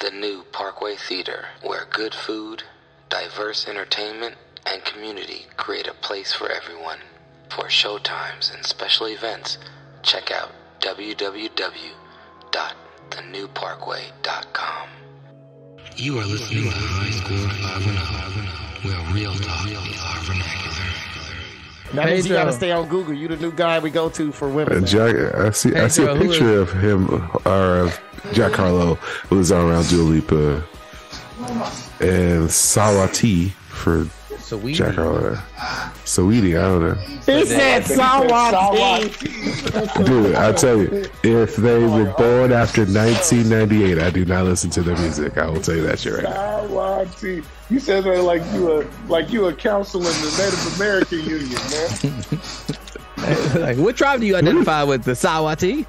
the new Parkway Theater, where good food, diverse entertainment, and community create a place for everyone. For showtimes and special events, check out www.thenewparkway.com. You are listening to High Score 510, where real talk is our vernacular. That means you gotta stay on Google. You the new guy we go to for women. Jack, I see a picture of him or of Jack Harlow who's around Dua Lipa and Sawati for Saweetie. Jack Harlow. Saweetie, I don't know. He said Sawati. Dude, I tell you, if they were born after 1998, I do not listen to their music. I will tell you that shit right now. Sawati. You said that like you a counsel in the Native American Union, man. Like, what tribe do you identify with? The Sawati?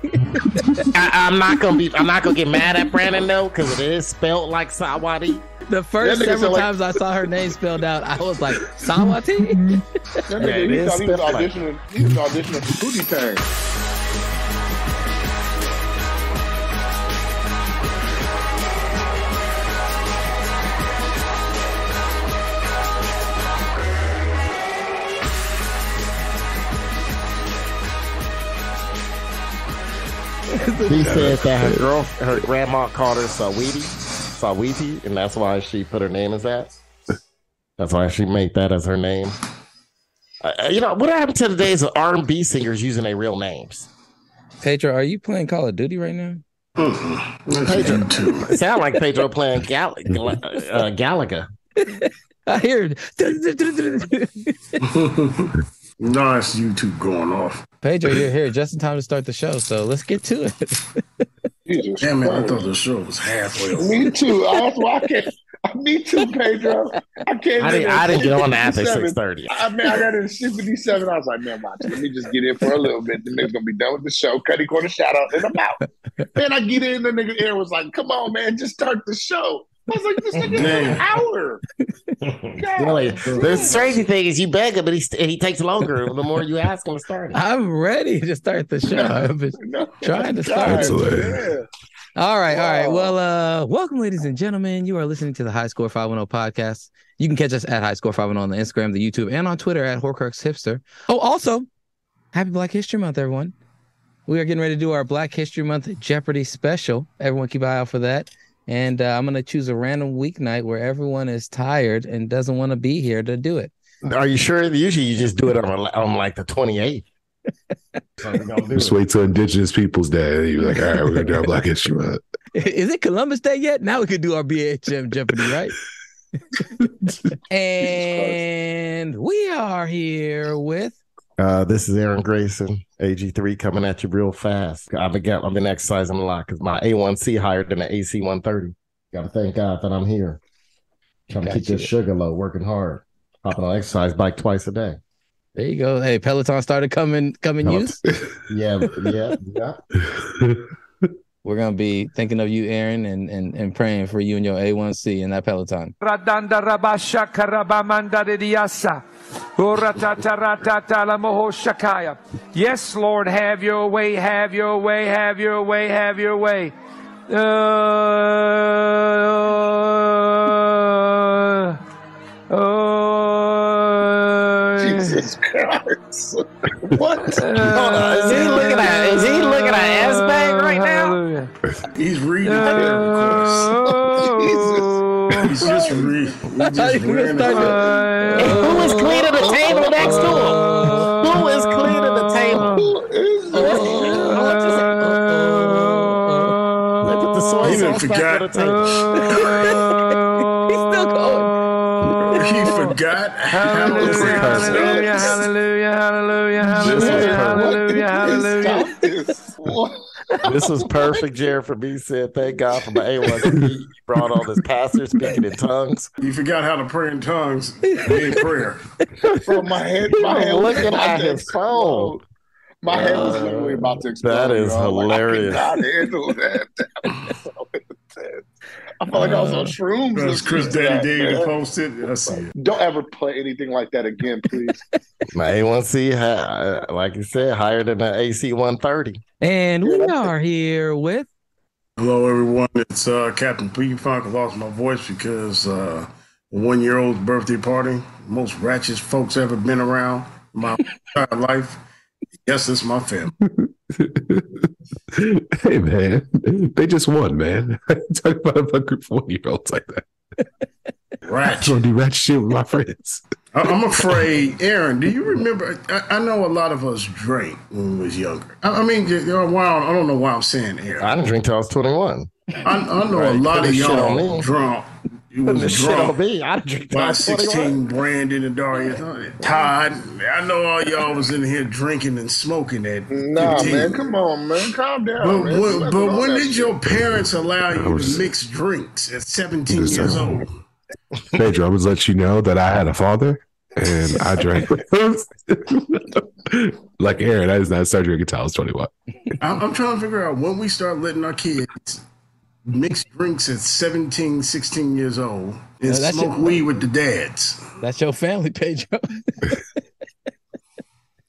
I'm not gonna get mad at Brandon though, because it is spelled like Sawati. The first several times I saw her name spelled out, I was like, Sawati? That nigga, he thought he was auditioning for Cootie Tang. He said that her grandma called her Saweetie, and that's why she put her name as that. That's why she made that as her name. What happened to the days of R&B singers using their real names? Pedro, are you playing Call of Duty right now? Pedro, it sound like Pedro playing Galaga. I hear it. Nice YouTube going off. Pedro, you're here just in time to start the show, so let's get to it. Damn it, I thought the show was halfway over. Me too. That's why I can't. Me too, Pedro. I didn't get on after 6:30. I got in 57. I was like, man, watch, let me just get in for a little bit. The nigga's gonna be done with the show. Cutty corner shout out, and I'm out. Then I get in, the nigga Aaron was like, come on, man, just start the show. I was like, this nigga an hour. Really, the crazy thing is you beg him, but he takes longer the more you ask him to start it. I'm ready to start the show. I've been trying to start it. All right. Well, welcome, ladies and gentlemen. You are listening to the High Score 510 podcast. You can catch us at High Score 510 on the Instagram, the YouTube, and on Twitter at Horcrux Hipster. Oh, also, happy Black History Month, everyone. We are getting ready to do our Black History Month Jeopardy special. Everyone keep an eye out for that. And I'm going to choose a random weeknight where everyone is tired and doesn't want to be here to do it. Are you sure? Usually you just do it on like the 28th. Just wait till Indigenous Peoples Day. You're like, all right, we're going to do our Black History Month. Is it Columbus Day yet? Now we could do our BHM Jeopardy, right? And we are here with... this is Aaron Grayson, AG3, coming at you real fast. I've been exercising a lot because my A1C higher than the AC 130. Got to thank God that I'm here. Trying to keep this sugar low, working hard. Hopping on exercise bike twice a day. There you go. Hey, Peloton started coming use. Yeah. We're gonna be thinking of you, Aaron, and praying for you and your A1C in that Peloton. Yes, Lord, have your way, have your way, have your way, have your way. Jesus Christ. What? Is he looking at S-Bag right now? He's reading prayer requests. He's just reading. Who is cleaning the table next to him? Who is cleaning the table? They put the soy sauce back on the table. He's still going. He forgot how to pray. Hallelujah, hallelujah, hallelujah, hallelujah, hallelujah. This was perfect, Jared, for me. Said, thank God for my A1C. He brought all this pastor speaking in tongues. He forgot how to pray in tongues. He ain't prayer. Bro, my head looking at his phone. My head was literally about to explode. That is hilarious. I could not handle that. I felt like I was on shrooms. That's Chris Daddy David posted. I see it. Don't ever play anything like that again, please. My A1C, like you said, higher than the AC 130. And we are here with... Hello, everyone. It's Captain P Funk. I lost my voice because 1-year-old's birthday party. Most ratchet folks ever been around my entire life. Yes, it's my family. Hey, man. They just won, man. Talk about a group of 1-year-olds like that. Ratchet. I'm going to do ratchet shit with my friends. I'm afraid, Aaron, do you remember? I know a lot of us drank when we was younger. I mean, I don't know why I'm saying Aaron. I didn't drink till I was 21. I know a lot of y'all drunk. You was drunk I drink by 16, Brandon and Darius. Todd, I know all y'all was in here drinking and smoking at 15. Nah, man, come on, man. Calm down, But when did your parents allow you to mix drinks at 17 years old? Pedro, I was let you know that I had a father and I drank. Like Aaron, I did not start drinking until I was 21. I'm trying to figure out when we start letting our kids mix drinks at 17, 16 years old and smoke weed with the dads. That's your family, Pedro.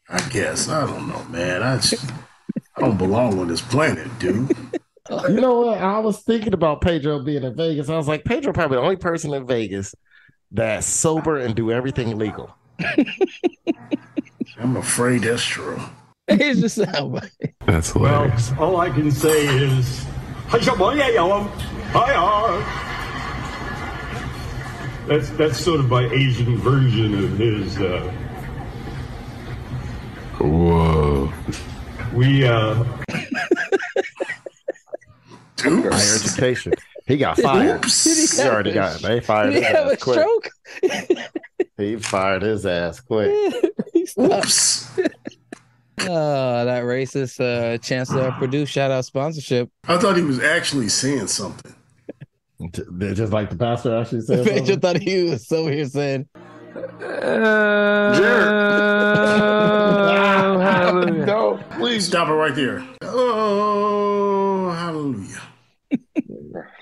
I guess. I don't know, man. I don't belong on this planet, dude. You know what? I was thinking about Pedro being in Vegas. I was like, Pedro probably the only person in Vegas that's sober and do everything legal. I'm afraid that's true. It's just soundbite. That's hilarious. Well, all I can say is, that's sort of my Asian version of his. Whoa. We Higher education. He got fired. Oops. He already got. They fired his have ass a quick. stroke? He fired his ass quick. Oops. Oh, that racist Chancellor Purdue shout-out sponsorship. I thought he was actually saying something. Just like the pastor actually said. I just thought he was over here saying, No, please stop it right there. Oh, hallelujah.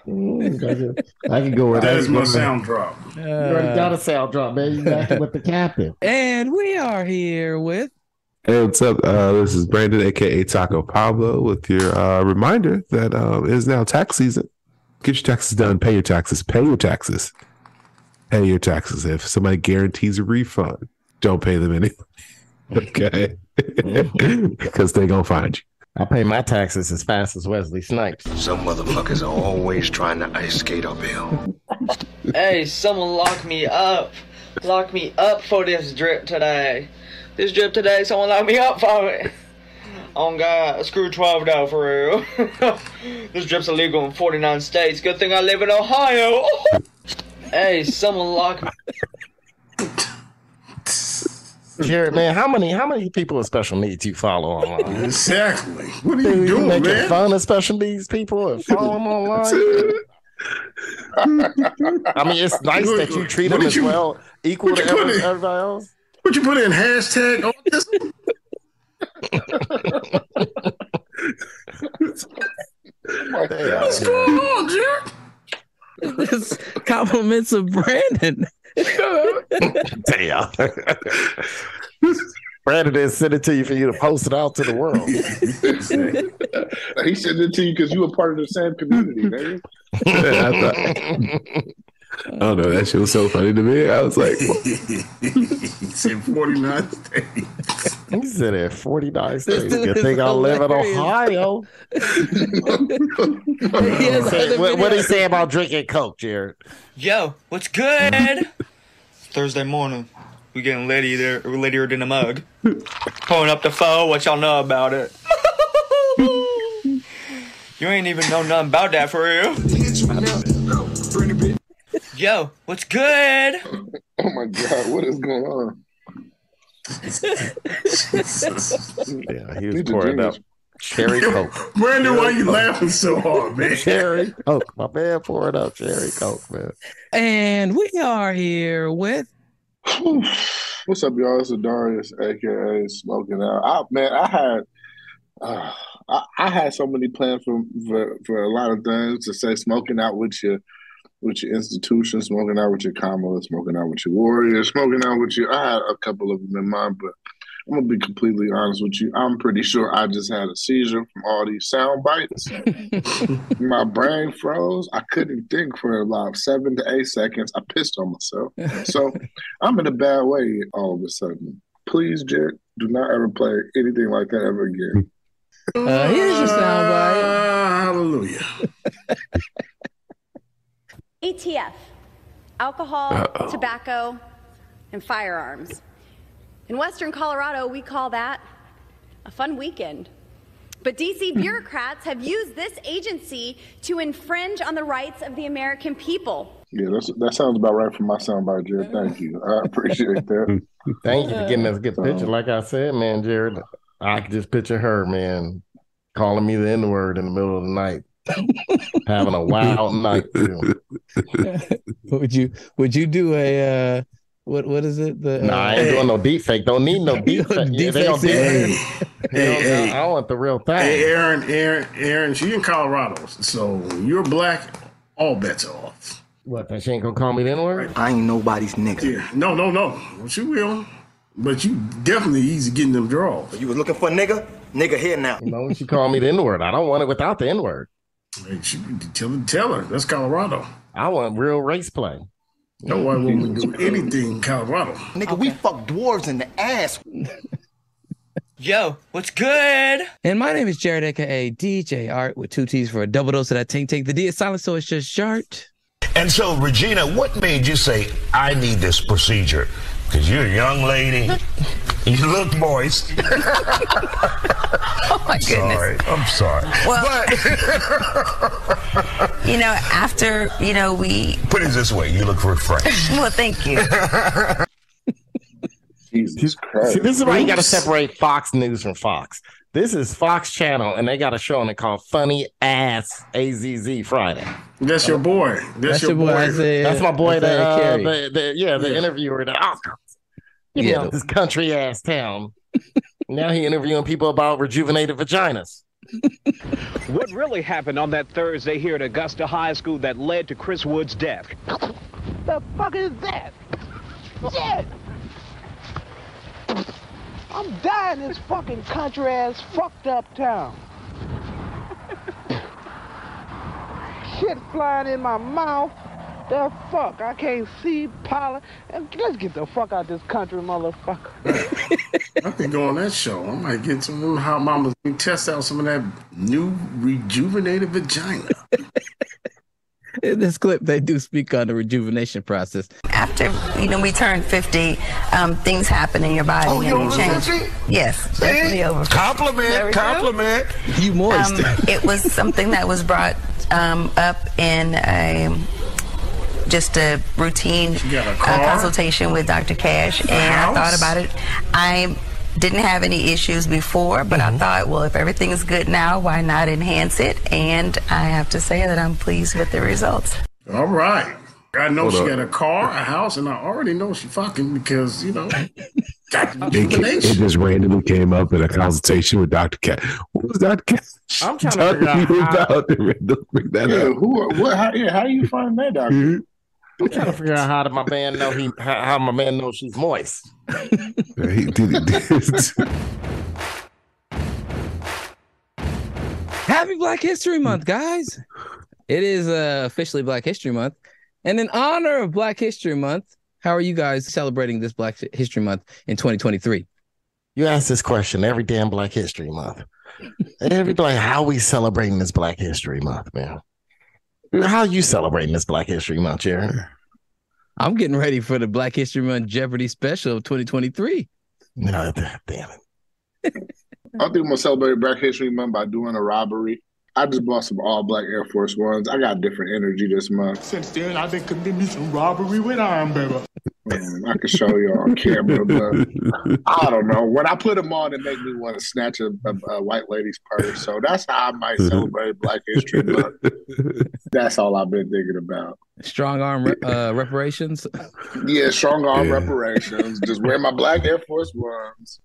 I can go with that. Is my sound drop. You already got a sound drop, man. You acting with the captain. And we are here with. Hey, what's up? This is Brandon, aka Taco Pablo, with your reminder that it is now tax season. Get your taxes done. Pay your taxes. Pay your taxes. Pay your taxes. If somebody guarantees a refund, don't pay them anyway. Okay, because they're gonna find you. I pay my taxes as fast as Wesley Snipes. Some motherfuckers are always trying to ice skate uphill. Hey, someone lock me up. Lock me up for this drip today. This drip today, someone lock me up for it. Oh God, screw 12 though, for real. This drip's illegal in 49 states. Good thing I live in Ohio. Hey, someone lock me. Jared, man, how many people with special needs you follow online? Exactly. What are you doing, making man? fun of special needs people and follow them online? I mean, it's nice that you treat them as well, equal to everybody else. What you put in hashtag autism? What's going on, Jared? This compliments of Brandon. Damn. Brandon didn't send it to you for you to post it out to the world. He sent it to you because you were part of the same community, man. I don't know. That shit was so funny to me. I was like, he said 49 states. He said it 49 states. Good thing I live in Ohio. What did he say about drinking Coke, Jared? Yo, what's good? Thursday morning. We getting littier than a mug. Pulling up the phone, what y'all know about it? You ain't even know nothing about that for real. Yo, what's good? Oh my God, what is going on? Yeah, he was pouring up cherry Coke. Brandon, why you laughing so hard, man? Cherry Coke. My man pouring up cherry Coke, man. And we are here with. What's up, y'all? It's Darius, aka Smoking Out. I had so many plans for a lot of things to say. Smoking out with your institution, smoking out with your Kamala, smoking out with your Warriors, smoking out with your. I had a couple of them in mind, but I'm gonna be completely honest with you. I'm pretty sure I just had a seizure from all these sound bites. My brain froze. I couldn't think for about 7 to 8 seconds. I pissed on myself. So I'm in a bad way all of a sudden. Please, Jared, do not ever play anything like that ever again. Here's your sound bite. Hallelujah. ATF, alcohol, tobacco, and firearms. In Western Colorado, we call that a fun weekend. But DC bureaucrats have used this agency to infringe on the rights of the American people. Yeah, that sounds about right for my soundbite, Jared. Thank you. I appreciate that. Thank you for getting us a good picture. Like I said, man, Jared, I could just picture her, man, calling me the N-word in the middle of the night. Having a wild night. Would you do a what is it? I ain't doing no deep fake. Don't need no deep fake. I want the real thing. Hey, Aaron, she in Colorado, so you're black. All bets are off. What? That she ain't gonna call me the N-word? I ain't nobody's nigga. Yeah, no. Well, she will, but you definitely easy getting them draws. You was looking for a nigga? Nigga here now. You know, she called me the N-word. I don't want it without the N-word. Hey, tell her that's Colorado. I want real race play. No one will do anything in Colorado. Nigga, we fuck dwarves in the ass. Yo, what's good? And my name is Jared, aka DJ Art, with 2 T's for a double dose of that tink. The D is silent, so it's just Shart. And so, Regina, what made you say, I need this procedure? Because you're a young lady. You look moist. Oh, my goodness. I'm sorry. Well, after, we... Put it this way, you look refreshed. Well, thank you. Jesus Christ. See, this is why you got to separate Fox News from Fox. This is Fox Channel, and they got a show on it called Funny Ass AZZ Friday. That's your boy. That's your boy. That's my boy. The interviewer. This country ass town. Now he interviewing people about rejuvenated vaginas. What really happened on that Thursday here at Augusta High School that led to Chris Wood's death? The fuck is that? Shit! I'm dying in this fucking country ass fucked up town. Shit flying in my mouth. The fuck? I can't see pollen. Let's get the fuck out of this country, motherfucker. I can go on that show. I might get some how mamas test out some of that new rejuvenated vagina. In this clip, they do speak on the rejuvenation process. After, we turn 50, things happen in your body. Oh, you're and you change. 50? Yes, definitely over 50. Compliment. You moist. It was something that was brought up in just a routine consultation with Dr. Cash, and I thought about it. I didn't have any issues before, but I thought, well, if everything is good now, why not enhance it? And I have to say that I'm pleased with the results. All right. I know she got a car, a house, and I already know she fucking because, it just randomly came up in a consultation with Dr. Cat. What was Dr. Cat? I'm trying to figure out how you find that, doctor? I'm trying to figure out how my man know how my man knows she's moist. He did it. Happy Black History Month, guys. It is officially Black History Month. And in honor of Black History Month, how are you guys celebrating this Black History Month in 2023? You ask this question every damn Black History Month. How we celebrating this Black History Month, man? How are you celebrating this Black History Month, Jared? I'm getting ready for the Black History Month Jeopardy special of 2023. No, damn it. I think I'm going to celebrate Black History Month by doing a robbery. I just bought some all-black Air Force Ones. I got different energy this month. Since then, I've been committing some robbery with Iron Baby. Man, I can show you on camera, but I don't know. When I put them on, it make me want to snatch a white lady's purse. So that's how I might celebrate Black History Month. That's all I've been thinking about. Strong arm reparations? Yeah, strong arm reparations. Just wear my black Air Force Ones.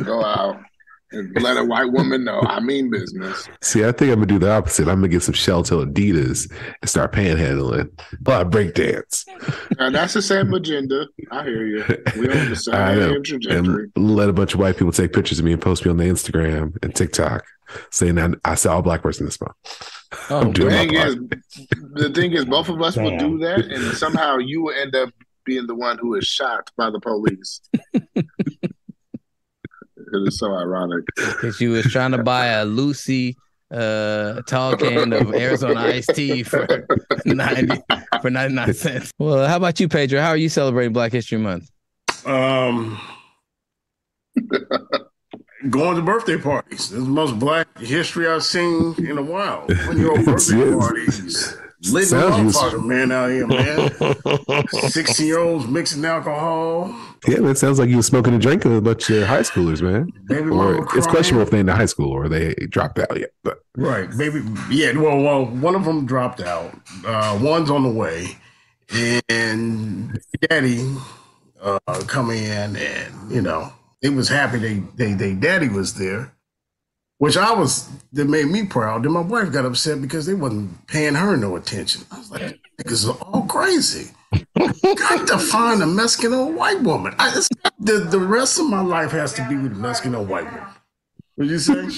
Go out. and let a white woman know I mean business. See, I think I'm gonna do the opposite. I'm gonna get some shell-toe Adidas and start panhandling. Breakdance. Now, that's the same agenda. I hear you. We on the same trajectory. And let a bunch of white people take pictures of me and post me on the Instagram and TikTok, saying that I saw a black person this month. The thing is, both of us will do that, and somehow you will end up being the one who is shot by the police. It is so ironic. Because you was trying to buy a Lucy tall can of Arizona iced tea for 99 cents. Well, how about you, Pedro? How are you celebrating Black History Month? Going to birthday parties. This is the most Black history I've seen in a while. 1-year-old birthday parties. Lit motherfucker, man, out here, man. 16-year-olds mixing alcohol. Yeah, man, it sounds like you were smoking and drinking with a bunch of high schoolers, man. Or it's questionable if they're in the high school or they dropped out yet. But right, baby. Yeah, well, one of them dropped out. One's on the way, and daddy come in, and they was happy they daddy was there. Which that made me proud. Then my wife got upset because they wasn't paying her no attention. I was like, niggas are all crazy. Got to find a Mexican or white woman. The rest of my life has to be with a Mexican or white woman. What'd you say?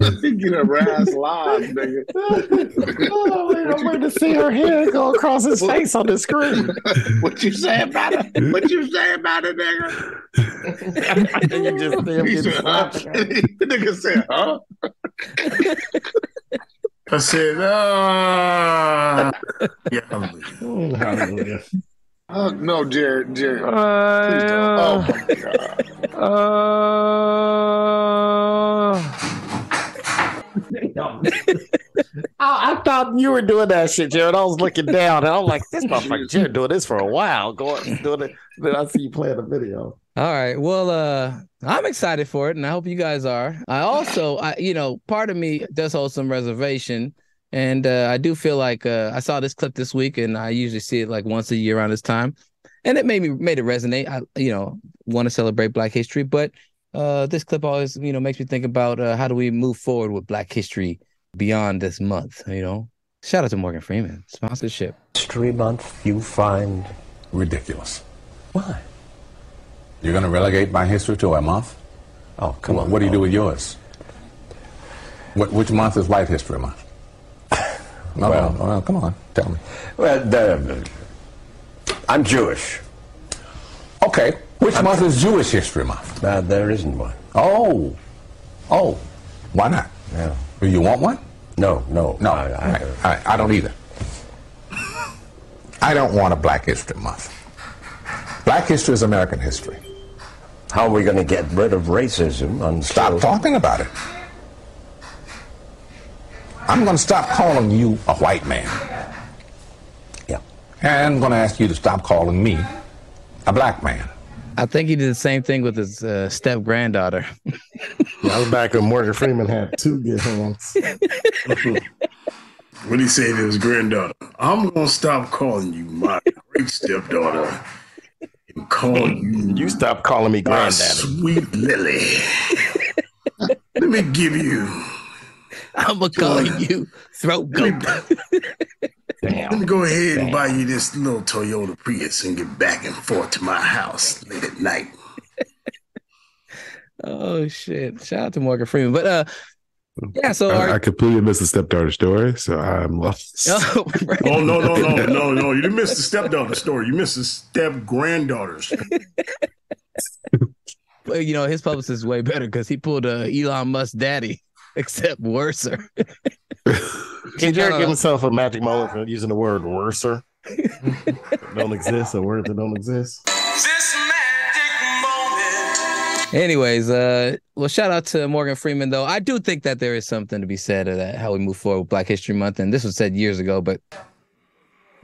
I think you done rise live, nigga. I'm waiting to see her hair go across his face on the screen. What you say about it? What you say about it, nigga? You just the nigga said, huh? I said, yeah. Hallelujah. Oh, no, Jared. Please don't. Oh, my God. I thought you were doing that shit, Jared. I was looking down and I'm like, this motherfucker Jared doing this for a while. Doing it. Then I see you playing the video. All right. Well, I'm excited for it, and I hope you guys are. I also, part of me does hold some reservation, and I do feel like I saw this clip this week, and I usually see it like once a year around this time, and it made it resonate. I, want to celebrate Black history, but this clip always, makes me think about how do we move forward with Black history beyond this month. Shout out to Morgan Freeman sponsorship. History Month you find ridiculous. Why? You're going to relegate my history to a month? Oh, come on. What do you do with yours? Which month is White History Month? Well, come on, tell me. Well, I'm Jewish. Okay, which month is Jewish History Month? There isn't one. Oh, why not? Yeah. Do you want one? No. I don't either. I don't want a Black History Month. Black history is American history. How are we going to get rid of racism? Stop talking about it. I'm going to stop calling you a white man. Yeah. And I'm going to ask you to stop calling me a black man. I think he did the same thing with his step-granddaughter. I was back when Morgan Freeman had two good hands. What did he say to his granddaughter? I'm going to stop calling you my great stepdaughter. You stop calling me granddaddy. Sweet Lily. Let me give you. I'm going to call you throat goat. Let me go ahead and buy you this little Toyota Prius and get back and forth to my house late at night. Oh, shit. Shout out to Morgan Freeman. But, yeah, so I completely missed the stepdaughter story, so I'm lost. Oh, no. You didn't miss the stepdaughter story. You missed the step-granddaughters. Well, his publicist is way better because he pulled Elon Musk daddy, except worser. Can Jared give himself a magic moment for using the word worser? Don't exist, a word that don't exist. Anyways, well, shout out to Morgan Freeman, though. I do think that there is something to be said of that, how we move forward with Black History Month. And this was said years ago, but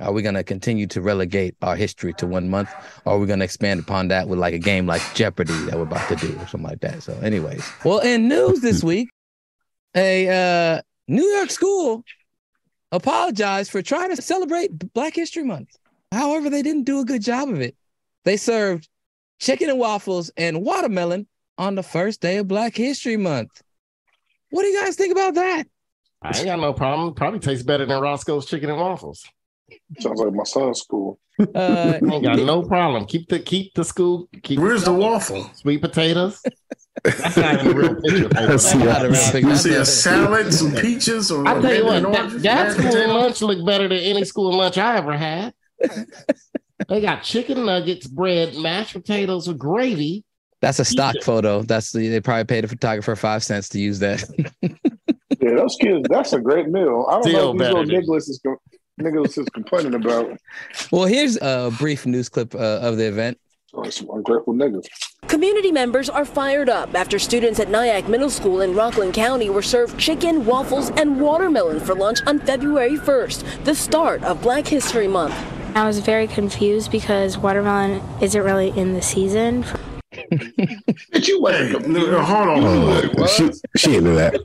are we going to continue to relegate our history to 1 month? Or are we going to expand upon that with like a game like Jeopardy that we're about to do or something like that? So anyways, well, in news this week, a New York school apologized for trying to celebrate Black History Month. However, they didn't do a good job of it. They served chicken and waffles and watermelon on the first day of Black History Month. What do you guys think about that? I ain't got no problem. Probably tastes better than Roscoe's chicken and waffles. Sounds like my son's school. I ain't got no problem. Keep the school. Where's the waffle? Sweet potatoes. That's not in the real picture. You see a salad, some peaches, or I tell you what, oranges, that school lunch looked better than any school lunch I ever had. They got chicken nuggets, bread, mashed potatoes with gravy. That's a stock photo. They probably paid a photographer 5 cents to use that. Yeah, those kids, that's a great meal. I don't know what these little Nicholas is complaining about. Well, here's a brief news clip of the event. Oh, some ungrateful niggas. Community members are fired up after students at Nyack Middle School in Rockland County were served chicken, waffles, and watermelon for lunch on February 1st, the start of Black History Month. I was very confused because watermelon isn't really in the season. Did you wasn't confused? Hold on. She into that.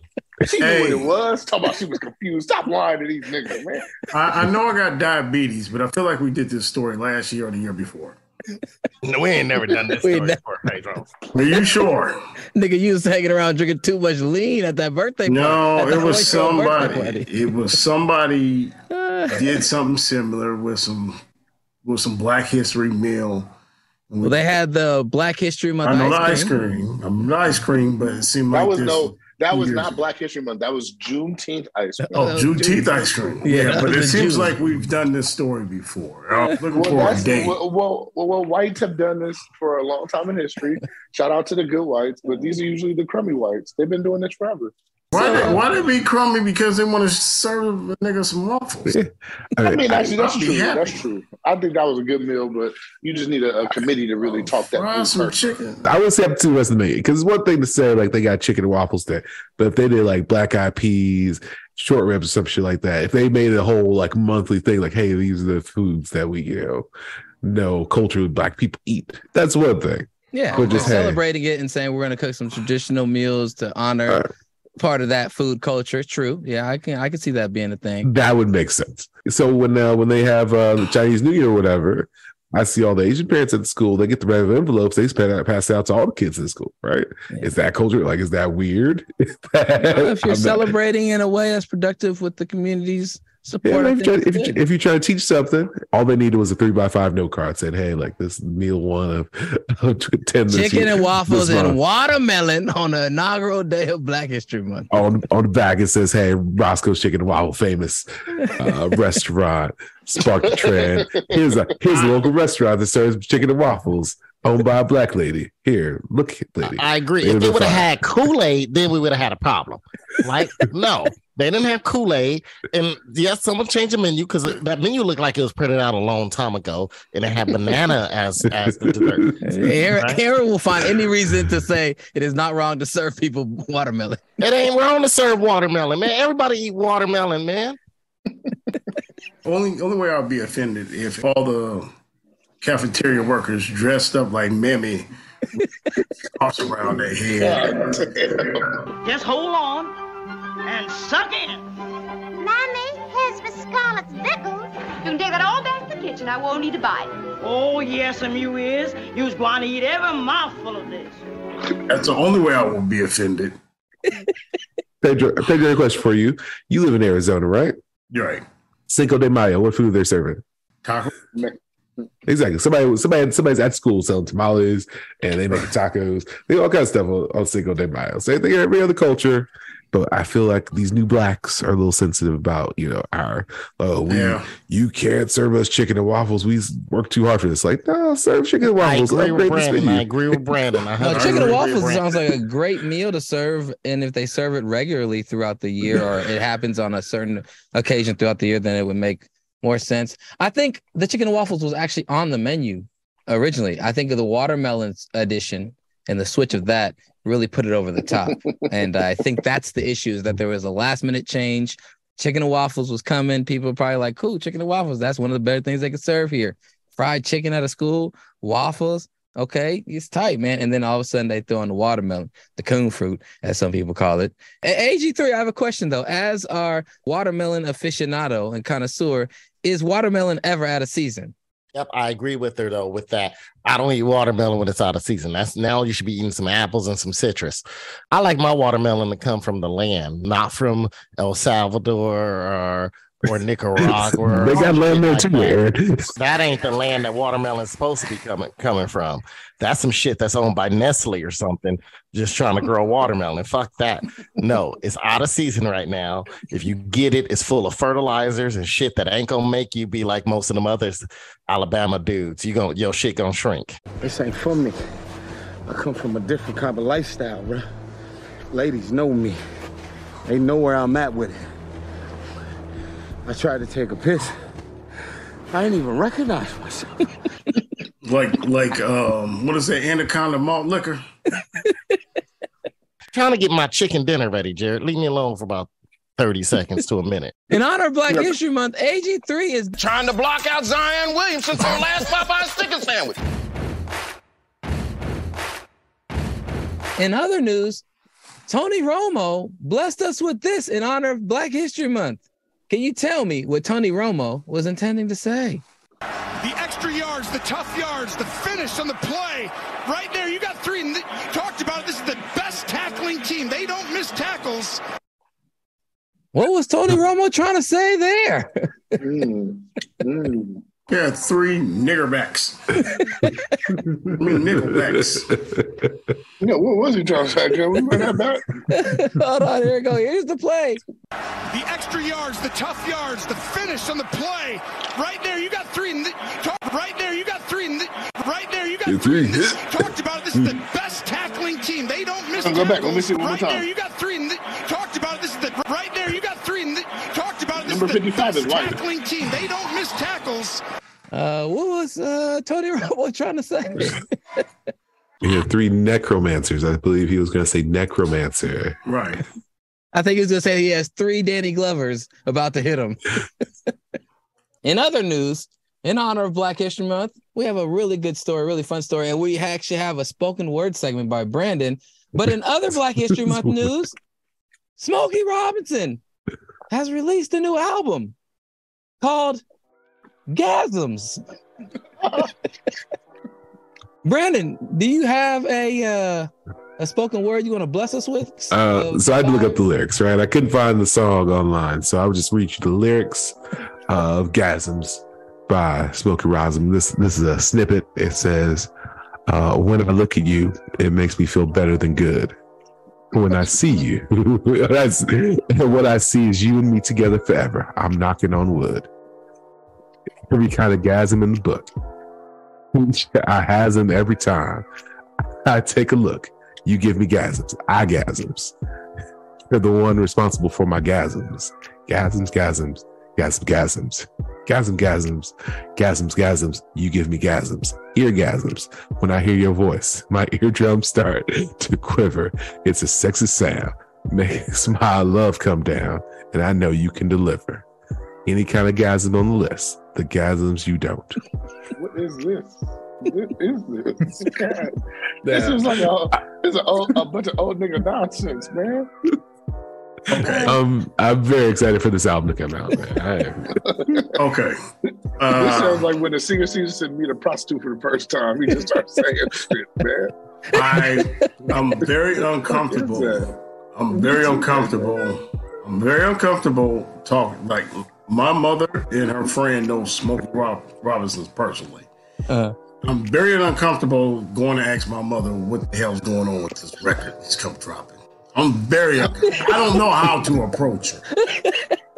She knew what it was. Talk about she was confused. Stop lying to these niggas, man. I know I got diabetes, but I feel like we did this story last year or the year before. No, we ain't never done this story before, Patron. Are you sure? Nigga, you was hanging around drinking too much lean at that birthday party. No, it was somebody. It was somebody did something similar with some Black History meal. Well, they had the Black History Month. I know ice cream. I'm ice cream, but it seemed like that was not Black History Month. That was Juneteenth ice cream. Oh, Juneteenth ice cream. Yeah, but it seems like we've done this story before. I'm looking for a date. Well, whites have done this for a long time in history. Shout out to the good whites, but these are usually the crummy whites. They've been doing this forever. Why they be crummy? Because they want to serve a nigga some waffles. I mean, actually, that's true. That's true. I think that was a good meal, but you just need a committee to really talk that. Some chicken. I would say up to the rest of the menu because it's one thing to say like they got chicken and waffles there, but if they did like black eyed peas, short ribs, or some shit like that, if they made a whole like monthly thing, like hey, these are the foods that we know culturally Black people eat. That's one thing. Yeah, but just celebrating it and saying we're going to cook some traditional meals to honor. Part of that food culture. True. Yeah, I can see that being a thing. That would make sense. So when they have the Chinese New Year or whatever, I see all the Asian parents at the school, they get the red envelopes, they pass out to all the kids in school, right? Yeah. Is that culture? Like, is that weird? If you're celebrating in a way that's productive with the community's support. Yeah, if you try to teach something, all they needed was a 3x5 note card saying, hey, like this meal one of 10 this chicken year, and waffles and watermelon on the inaugural day of Black History Month. On the back, it says, hey, Roscoe's Chicken and Waffle, famous restaurant, sparked the trend. Here's a local restaurant that serves chicken and waffles. Owned by a Black lady. Here, look, lady. I agree. If they would have had Kool-Aid, then we would have had a problem. Like, no, they didn't have Kool-Aid. And yes, someone changed the menu because that menu looked like it was printed out a long time ago, and it had banana as the dessert. Aaron will find any reason to say it is not wrong to serve people watermelon. It ain't wrong to serve watermelon, man. Everybody eat watermelon, man. Only way I'll be offended if all the cafeteria workers dressed up like Memmy, toss around their head. Just hold on and suck in. Mammy, here's Miss Scarlett's pickles. You can take that all back to the kitchen. I won't need to buy it. Oh, yes, you is. You's going to eat every mouthful of this. That's the only way I will be offended. Pedro, a question for you. You live in Arizona, right? You're right. Cinco de Mayo, what food are they serving? Taco. Exactly. Somebody's at school selling tamales and they make tacos. They do all kinds of stuff on Cinco de Mayo. Same thing in every other culture. But I feel like these new Blacks are a little sensitive about, our you can't serve us chicken and waffles. We work too hard for this. Like, no, serve chicken and waffles. I agree with Brandon. Chicken and waffles sounds like a great meal to serve. And if they serve it regularly throughout the year, or it happens on a certain occasion throughout the year, then it would make more sense. I think the chicken and waffles was actually on the menu originally. I think of the watermelon edition and the switch of that really put it over the top. And I think that's the issue, is that there was a last minute change. Chicken and waffles was coming. People were probably like, cool, chicken and waffles. That's one of the better things they could serve here. Fried chicken out of school, waffles. Okay, it's tight, man. And then all of a sudden they throw in the watermelon, the coon fruit, as some people call it. AG3, I have a question, though. As our watermelon aficionado and connoisseur, is watermelon ever out of season? Yep, I agree with her though. With that, I don't eat watermelon when it's out of season. That's now you should be eating some apples and some citrus. I like my watermelon to come from the land, not from El Salvador or Nicaragua. They got land there like too, that. Aaron. That ain't the land that watermelon's supposed to be coming from. That's some shit that's owned by Nestle or something, just trying to grow watermelon. Fuck that. No, it's out of season right now. If you get it, it's full of fertilizers and shit that ain't gonna make you be like most of them others Alabama dudes. Your shit gonna shrink. This ain't for me. I come from a different kind of lifestyle, bro. Ladies know me. They know where I'm at with it. I tried to take a piss. I didn't even recognize myself. Like, what is that? Anaconda malt liquor? Trying to get my chicken dinner ready, Jared. Leave me alone for about 30 seconds to a minute. In honor of Black History Month, AG3 is trying to block out Zion Williamson for the last Popeye's chicken sandwich. In other news, Tony Romo blessed us with this in honor of Black History Month. Can you tell me what Tony Romo was intending to say? The extra yards, the tough yards, the finish on the play. Right there, you got three. You talked about it. This is the best tackling team. They don't miss tackles. What was Tony Romo trying to say there? Yeah, 3 niggerbacks. Nickelbacks. What was he trying to say, Joe? We run that back. Hold on, here we go. Here's the play. The extra yards, the tough yards, the finish on the play. Right there, you got 3. Right there, you got 3. Right there, you got 3. Talked about it. This is the best tackling team. They don't miss tackles. Go back. Let me see one more time. Right there, you got 3. Talked about it. This is the right there. You got 3. Talked about it. This Number is the 55 best is white. tackling team. They don't miss tackles. What was Tony Romo trying to say? You have 3 necromancers. I believe he was going to say necromancer. Right. I think he was going to say he has 3 Danny Glovers about to hit him. In other news, in honor of Black History Month, we have a really good story, really fun story, and we actually have a spoken word segment by Brandon. But in other Black History Month news, Smokey Robinson has released a new album called Gasms. Brandon, do you have a spoken word you want to bless us with? So I had to look up the lyrics, right? I couldn't find the song online, so I would just read you the lyrics of Gasms by Smokey Robinson. This is a snippet. It says, when I look at you, it makes me feel better than good. When I see you, what I see is you and me together forever. I'm knocking on wood. Every kind of gasm in the book. I has them every time I take a look. You give me gasms. I gasms. You're the one responsible for my gasms. Gasms, gasms, gasm, gasms. Gasm, gasms, gasms, gasms. You give me gasms. Eargasms. When I hear your voice, my eardrums start to quiver. It's a sexy sound. Makes my love come down, and I know you can deliver. Any kind of gasm on the list. The gasms you don't. What is this? What is this? God. This is like a bunch of old nigga nonsense, man. Okay. I'm very excited for this album to come out, man. Okay. This sounds like when the singer sees to meet a prostitute for the first time. He just starts saying shit, man. I'm very uncomfortable. I'm very uncomfortable talking. Like, my mother and her friend know Smokey Robinson personally. I'm very uncomfortable going to ask my mother what the hell's going on with this record he's come dropping. I don't know how to approach her.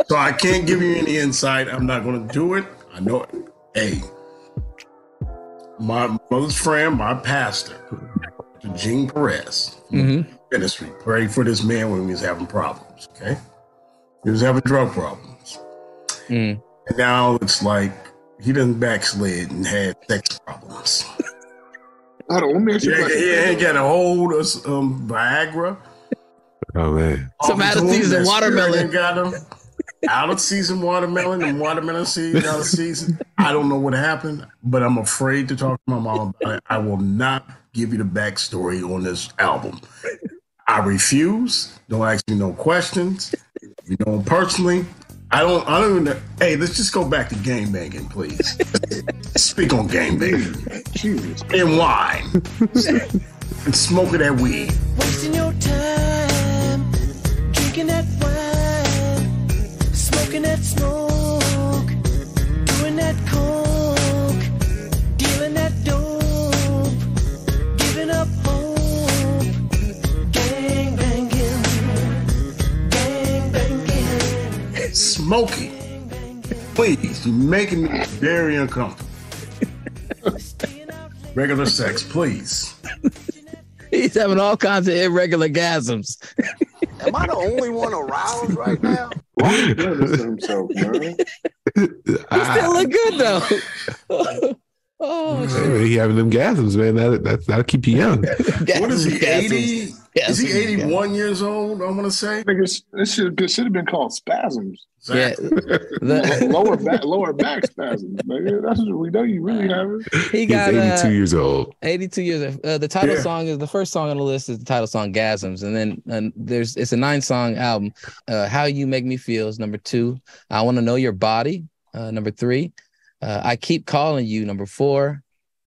So I can't give you any insight. I'm not going to do it. I know, hey, my mother's friend, my pastor, Gene Perez, ministry, prayed for this man when he was having problems, okay? He was having drug problems. And now it's like he done backslid and had sex problems. He ain't got a hold of Viagra. Oh, man. Some out of season watermelon. Got him out of season watermelon and watermelon seeds out of season. I don't know what happened, but I'm afraid to talk to my mom about it. I will not give you the backstory on this album. I refuse. Don't ask me no questions. If you know him personally, I don't even know. Hey, let's just go back to gangbanging, please. Speak on gangbanging. And wine. And smoking that weed. Wasting your time, drinking that wine, smoking that smoke, doing that coke, dealing that dope, giving up hope, gang banging, Smokey, please, you're making me very uncomfortable. Regular sex, please. He's having all kinds of irregular gasms. Am I the only one aroused right now? Why he doing this to himself, man? He still look good though. Oh, shit. He having them gasms, man. That'll keep you young. What is he, 80? Is he 81 years old, I want to say? I think it should have been called spasms. Exactly. Yeah. lower back spasms. Man. That's what we know you really have it. He got 82 years old. 82 years. The title song is the first song on the list is the title song Gasms, and then it's a 9-song album. How You Make Me Feel is number 2. I Want to Know Your Body, number 3. I Keep Calling You, number 4.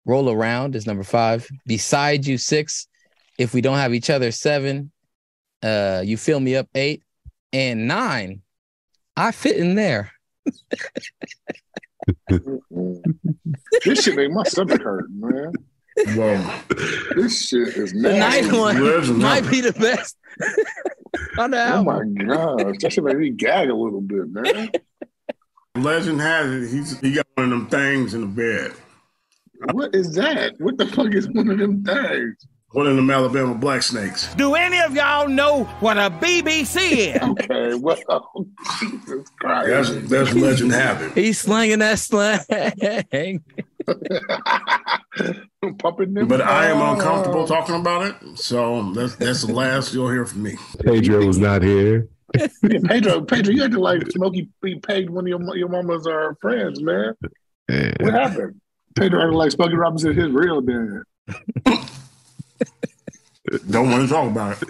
Roll Around is number 5. Beside You, 6. If We Don't Have Each Other, 7. You Fill Me Up, 8. And 9. I Fit in There. This shit make my stomach hurt, man. Well, this shit is The 9th one might be the best. On the oh album. my gosh, that should make me gag a little bit, man. Legend has it, he got one of them things in the bed. What is that? What the fuck is one of them things? One of them Alabama black snakes. Do any of y'all know what a BBC is? Okay, well, Jesus Christ. That's Legend have it. He's slanging that slang. Pumping them. But I am uncomfortable talking about it, so that's the last you'll hear from me. Pedro was not here. Yeah, Pedro, you had to like Smokey pegged one of your mama's friends, man. Yeah. What happened? Pedro had to like Smokey Robinson, his real dad. Don't want to talk about it.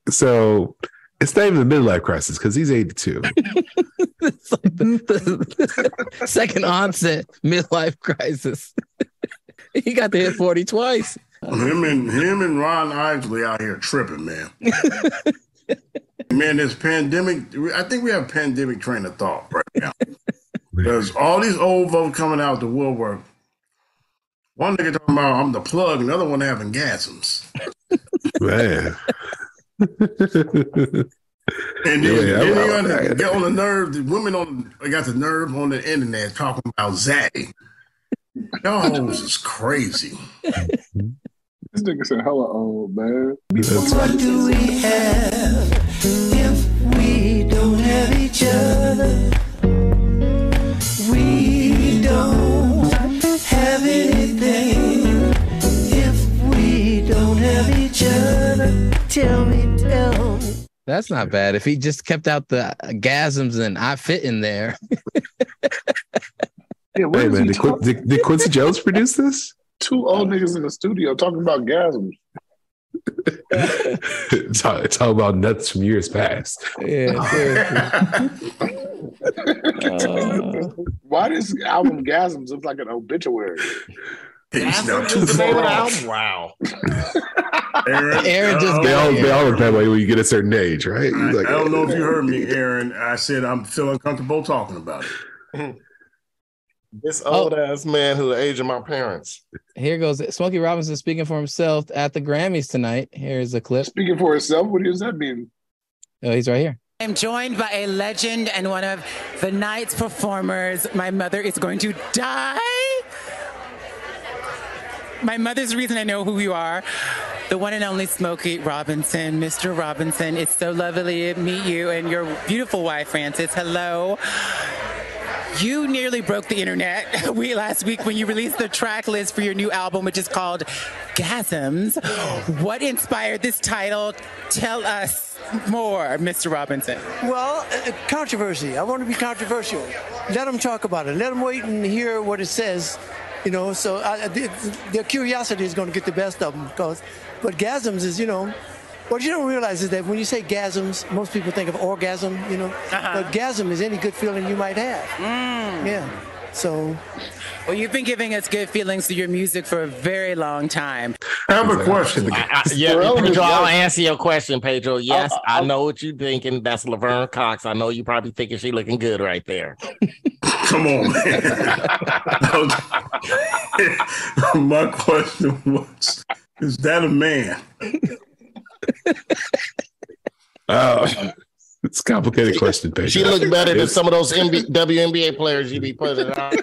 So it's not even the midlife crisis because he's 82. It's like the second onset midlife crisis. He got to hit 40 twice. Him and Ron Isley out here tripping, man. Man, this pandemic, I think we have a pandemic train of thought right now. Because all these old folks coming out the woodwork. One nigga talking about I'm the plug, another one having gasms. Man. And then they get on the nerve. The women got the nerve on the internet talking about Zaddy. Y'all hoes is crazy. This nigga said hella old, man. What do we have if we don't have each other? We don't have anything if we don't have each other. Tell me. That's not bad. If he just kept out the gasms and I Fit in There. Yeah, hey, man, did Quincy Jones produce this? 2 old niggas in the studio talking about gasms. Talk about nuts from years past. Yeah, why does album Gasms look like an obituary? Wow. Aaron just they all look that way when you get a certain age, right? I don't know if you heard me, Aaron. I said I'm feeling comfortable talking about it. This old ass man who the age of my parents. Here goes Smokey Robinson speaking for himself at the Grammys tonight. Here's a clip. Speaking for himself? What does that mean? Oh, he's right here. I'm joined by a legend and one of the night's performers. My mother is going to die. My mother's the reason I know who you are. The one and only Smokey Robinson. Mr. Robinson, it's so lovely to meet you and your beautiful wife, Frances. Hello. You nearly broke the internet last week when you released the track list for your new album, which is called Gasms. What inspired this title? Tell us more, Mr. Robinson. Well, controversy. I want to be controversial. Let them talk about it. Let them wait and hear what it says. You know, so their curiosity is going to get the best of them. But Gasms is, What you don't realize is that when you say gasms, most people think of orgasm, you know. But gasm is any good feeling you might have. Yeah. So. Well, you've been giving us good feelings through your music for a very long time. I have a question. Pedro, I'll answer your question, Pedro. Yes, I know what you're thinking. That's Laverne Cox. I know you probably thinking she looking good right there. Come on, man. My question was, is that a man? It's a complicated question, Pedro. She looked better than some of those WNBA players you be putting out.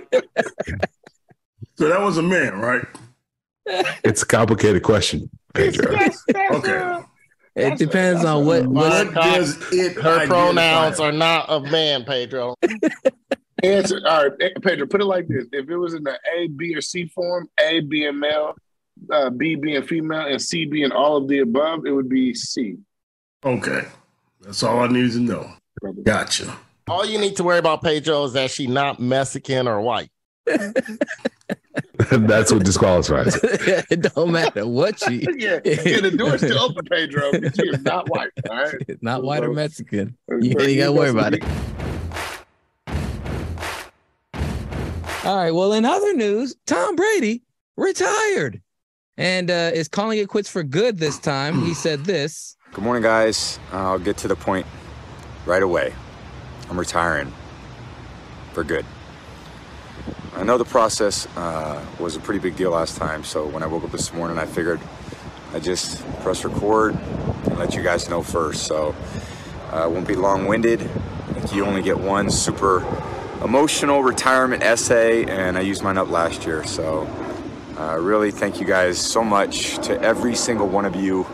So that was a man, right? It's a complicated question, Pedro. Okay. It depends on what does it. Her pronouns are not of man, Pedro. Answer. All right, Pedro, put it like this. If it was in the A, B, or C form, A being male, B being female, and C being all of the above, it would be C. Okay. That's all I need to know. Gotcha. All you need to worry about, Pedro, is that she not Mexican or white. That's what disqualifies it. It don't matter what she. Yeah, the door's still open, Pedro. She is not white. All right, not white or Mexican. You ain't got to worry about it. All right. Well, in other news, Tom Brady retired and is calling it quits for good this time. He said this. Good morning, guys. I'll get to the point right away. I'm retiring for good. I know the process was a pretty big deal last time, so when I woke up this morning, I figured I'd just press record and let you guys know first. So I won't be long-winded. I think you only get one super emotional retirement essay, and I used mine up last year. So really thank you guys so much to every single one of you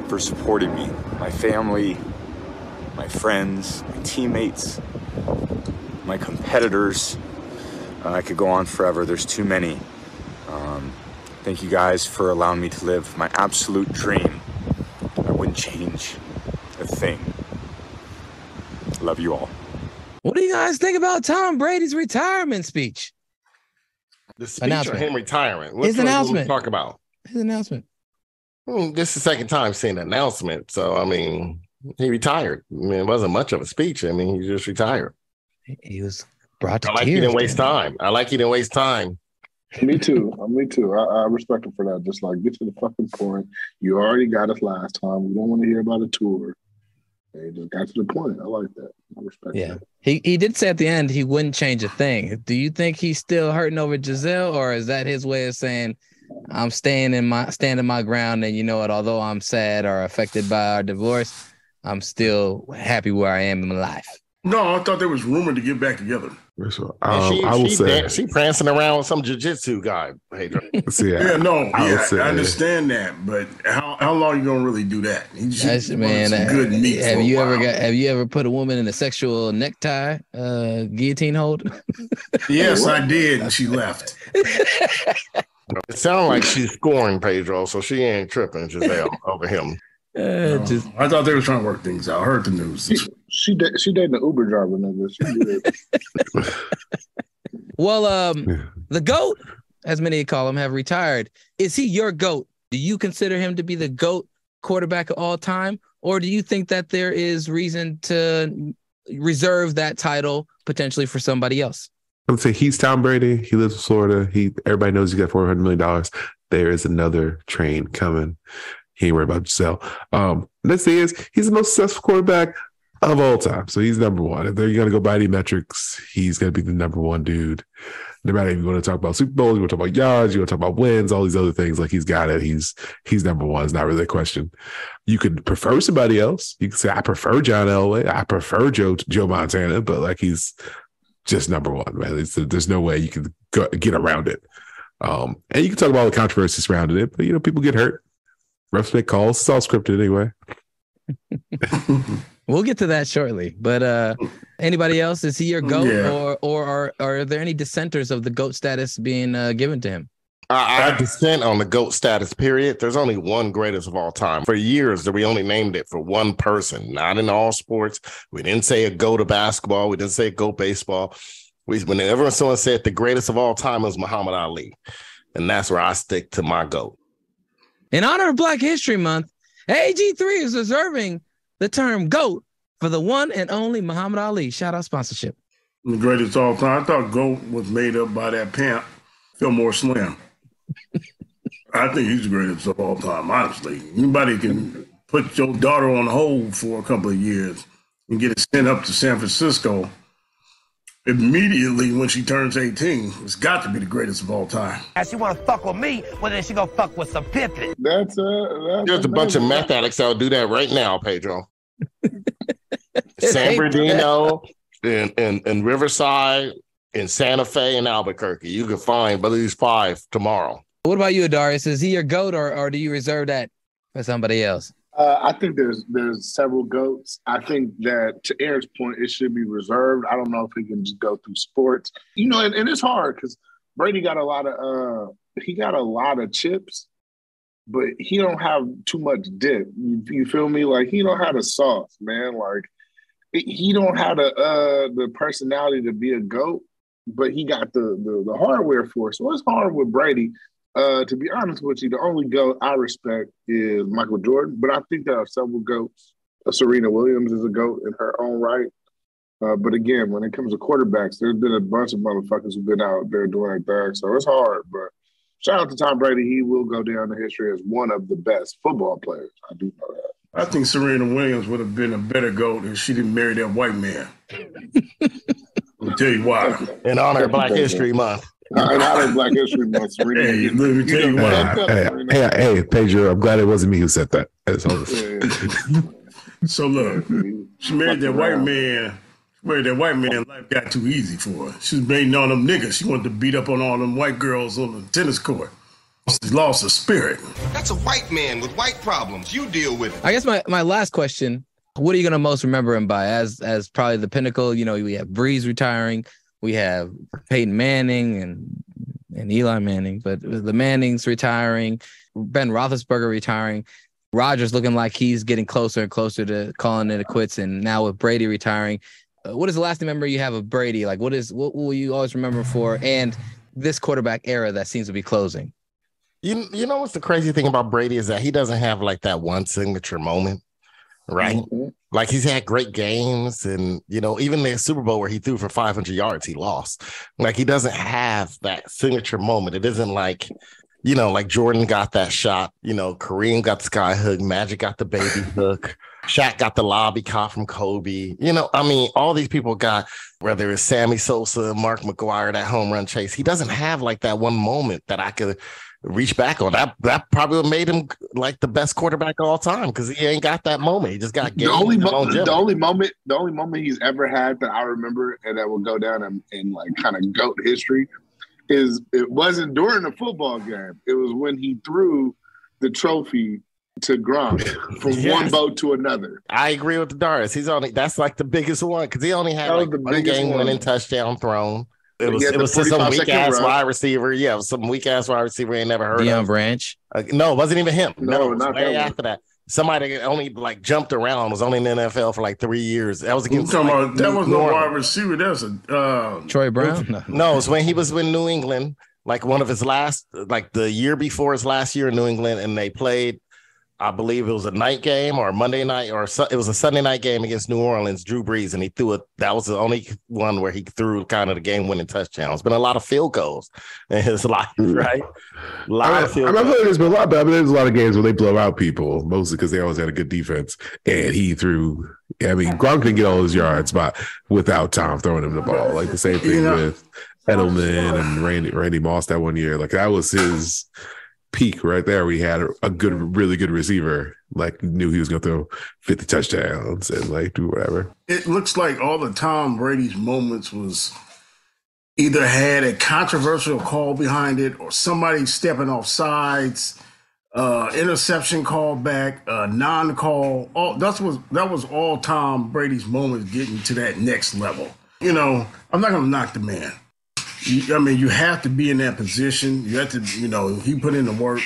for supporting me, my family, my friends, my teammates, my competitors. I could go on forever. There's too many. Thank you guys for allowing me to live my absolute dream. I wouldn't change a thing. Love you all. What do you guys think about Tom Brady's retirement speech? The speech or him retiring? His announcement. Talk about his announcement. This is the second time seeing an announcement. So, I mean, he retired. I mean, it wasn't much of a speech. I mean, he just retired. He was brought to tears. I like he didn't waste time. I like he didn't waste time. Me too. Me too. I respect him for that. Just like, get to the fucking point. You already got us last time. We don't want to hear about a tour. He just got to the point. I like that. I respect that. He did say at the end he wouldn't change a thing. Do you think he's still hurting over Giselle, or is that his way of saying I'm standing my ground, and you know what, although I'm sad or affected by our divorce, I'm still happy where I am in my life? No, I thought there was rumor to get back together. I will say she prancing around with some jiu-jitsu guy. I understand that, but how long you gonna really do that? Good meat. Have you ever put a woman in a sexual necktie guillotine hold? Yes, I did, and she left. It sounds like she's scoring Pedro, so she ain't tripping Giselle over him. I thought they were trying to work things out. I heard the news. She dating an Uber driver, nigga. Well, the GOAT, as many call him, have retired. Is he your GOAT? Do you consider him to be the GOAT quarterback of all time, or do you think that there is reason to reserve that title potentially for somebody else? I would say he's Tom Brady. He lives in Florida. Everybody knows he got $400 million. There is another train coming. He ain't worried about Giselle. Next thing is he's the most successful quarterback of all time. So he's number one. If they're going to go by any metrics, he's going to be the number one dude. No matter if you want to talk about Super Bowls, you want to talk about yards, you want to talk about wins, all these other things, like he's got it. He's number one. It's not really a question. You could prefer somebody else. You could say, I prefer John Elway. I prefer Joe Montana, but like he's just number one, man. There's no way you can get around it. And you can talk about all the controversy surrounding it, but people get hurt. Refs make calls. It's all scripted anyway. We'll get to that shortly. But anybody else? Is he your GOAT, or are there any dissenters of the GOAT status being given to him? I dissent on the GOAT status, period. There's only one greatest of all time. For years, we only named it for one person, not in all sports. We didn't say a GOAT of basketball. We didn't say a GOAT baseball. Whenever someone said the greatest of all time was Muhammad Ali. And that's where I stick to my GOAT. In honor of Black History Month, AG3 is reserving the term GOAT for the one and only Muhammad Ali. Shout out sponsorship. The greatest of all time. I thought GOAT was made up by that pimp, Fillmore Slim. I think he's the greatest of all time, honestly. Anybody can put your daughter on hold for a couple of years and get it sent up to San Francisco immediately when she turns 18. It's got to be the greatest of all time. And she want to fuck with me, well, then she gonna fuck with some pimping. That's There's a bunch of meth addicts that'll do that right now, Pedro. San Bernardino, in Riverside, in Santa Fe, and Albuquerque. You can find at least 5 tomorrow. What about you, Darius? Is he your GOAT, or do you reserve that for somebody else? I think there's several GOATs. I think that, to Aaron's point, it should be reserved. I don't know if he can just go through sports. And it's hard because Brady got a lot of chips, but he don't have too much dip. You feel me? Like, he don't have the sauce, man. Like, he don't have the personality to be a GOAT, but he got the hardware for it. So it's hard with Brady. To be honest with you, the only GOAT I respect is Michael Jordan, but I think there are several GOATs. Serena Williams is a GOAT in her own right. But again, when it comes to quarterbacks, there's been a bunch of motherfuckers who've been out there doing their thing. So it's hard. But shout out to Tom Brady. He will go down in history as one of the best football players. I do know that. I think Serena Williams would have been a better GOAT if she didn't marry that white man. I'll tell you why. In honor of Black History Month. In honor of Black History Month, Serena. Hey, let me tell you why. Hey, Pedro, I'm glad it wasn't me who said that. So look, she married that white man. Life got too easy for her. She was baiting on them niggas. She wanted to beat up on all them white girls on the tennis court. She lost her spirit. That's a white man with white problems. You deal with it. I guess my last question, what are you going to most remember him by as probably the pinnacle? We have Breeze retiring. We have Peyton Manning and Eli Manning, but the Mannings retiring, Ben Roethlisberger retiring, Rodgers looking like he's getting closer and closer to calling it a quits, and now with Brady retiring. What is the lasting memory you have of Brady? Like, what will you always remember for, and this quarterback era that seems to be closing? You know what's the crazy thing about Brady is that he doesn't have like that one signature moment, right? Mm-hmm. Like, he's had great games, and even the Super Bowl where he threw for 500 yards, he lost. Like, he doesn't have that signature moment. It isn't like, like Jordan got that shot, Kareem got the sky hook, Magic got the baby hook, Shaq got the lobby caught from Kobe. All these people got, whether it's Sammy Sosa, Mark McGwire, that home run chase. He doesn't have like that one moment that I could reach back on. That probably made him like the best quarterback of all time, because he ain't got that moment. He just got the only moment he's ever had that I remember and that will go down in like kind of GOAT history is, it wasn't during a football game. It was when he threw the trophy to Gronk from one boat to another. I agree with Darius. That's like the biggest one, because he only had like one game-winning touchdown thrown. It was just some weak-ass wide receiver. Yeah, it was some weak-ass wide receiver I ain't never heard of. Deion Branch? No, it wasn't even him. No, it was not way that after that. Somebody that only like jumped around, was only in the NFL for like 3 years. That was against that was no wide receiver. That was Troy Brown? No, it's when he was with New England, like one of his last, like the year before his last year in New England, and they played, I believe it was a night game or a Monday night, or it was a Sunday night game against New Orleans, Drew Brees, and he threw it. That was the only one where he threw kind of the game-winning touchdown. It's been a lot of field goals in his life, right? A lot of field goals. There's been a lot, but there's a lot of games where they blow out people, mostly because they always had a good defense. And he threw, Gronk didn't get all his yards, but without Tom throwing him the ball. Like the same thing with Edelman and Randy Moss that one year. Like, that was his peak right there. We had a really good receiver, like, knew he was going to throw 50 touchdowns and like do whatever. It looks like all the Tom Brady's moments was either had a controversial call behind it, or somebody stepping off sides, interception call back, non-call. That was all Tom Brady's moments getting to that next level. I'm not going to knock the man. You have to be in that position. You have to, he put in the work.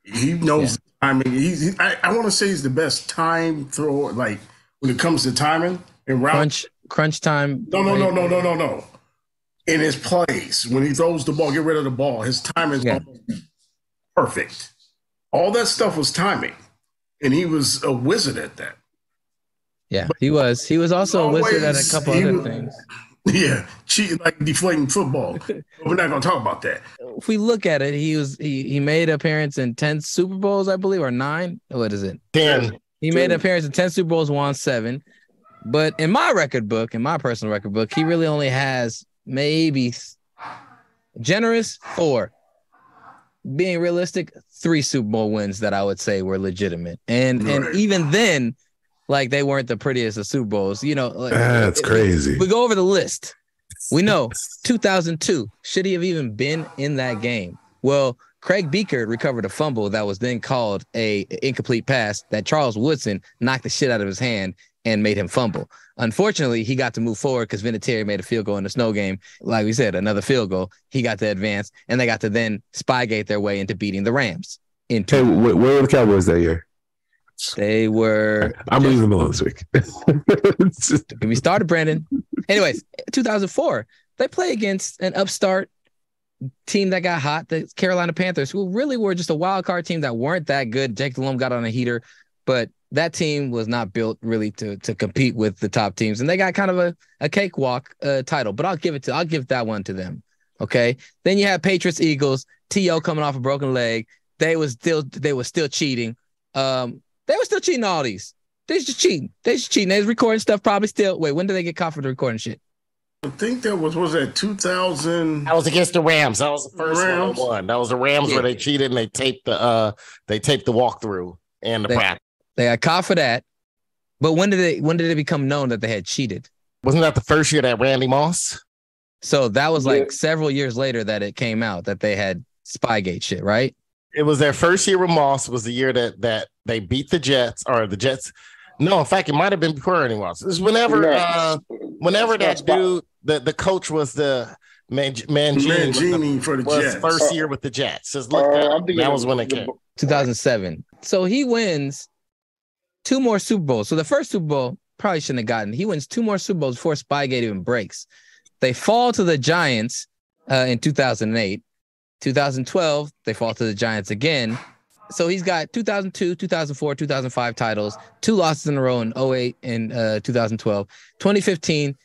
He knows timing. I want to say he's the best time thrower, like, when it comes to timing and route. Crunch time. No. In his plays, when he throws the ball, get rid of the ball, his timing is perfect. All that stuff was timing. and he was a wizard at that. Yeah, he was. He was also a wizard at a couple other things. Yeah, cheating like deflating football. We're not going to talk about that. If we look at it, he made an appearance in 10 Super Bowls, I believe, or 9. What is it? 10. He made an appearance in 10 Super Bowls, won 7. But in my record book, in my personal record book, he really only has maybe generous 4. Being realistic, 3 Super Bowl wins that I would say were legitimate. And even then, like, they weren't the prettiest of Super Bowls. You know, like, that's crazy. We go over the list. We know 2002. Should he have even been in that game? Well, Craig Beaker recovered a fumble that was then called a incomplete pass that Charles Woodson knocked the shit out of his hand and made him fumble. Unfortunately, he got to move forward because Vinatieri made a field goal in the snow game. Like we said, another field goal. He got to advance, and they got to then Spygate their way into beating the Rams. Hey, where were the Cowboys that year? They were. I'm leaving them alone this week. Get me started, Brandon. Anyways, 2004, they play against an upstart team that got hot, the Carolina Panthers, who really were just a wild card team that weren't that good. Jake Delhomme got on a heater, but that team was not built really to compete with the top teams, and they got kind of a cakewalk title. But I'll give that one to them. Okay. Then you have Patriots Eagles. T.O. coming off a broken leg. They were still cheating. They were still cheating all these. They was just cheating. They was recording stuff probably still. Wait, when did they get caught for the recording shit? I think that was that 2000? That was against the Rams. That was the first one. That was the Rams where they cheated and they taped the walkthrough and the practice. They got caught for that. But when did it become known that they had cheated? Wasn't that the first year that Randy Moss? So that was like several years later that it came out that they had Spygate shit, right? It was their first year with Moss. Was the year that they beat the Jets, or the Jets. No, in fact, it might have been before Randy Moss. It was whenever that dude, the coach was the Mangini for the Jets. First year with the Jets. Just look that was when it came. 2007. So he wins 2 more Super Bowls. So the first Super Bowl probably shouldn't have gotten. He wins 2 more Super Bowls before Spygate even breaks. They fall to the Giants in 2008. 2012, they fall to the Giants again. So he's got 2002, 2004, 2005 titles, 2 losses in a row in 2008 and 2012. 2015,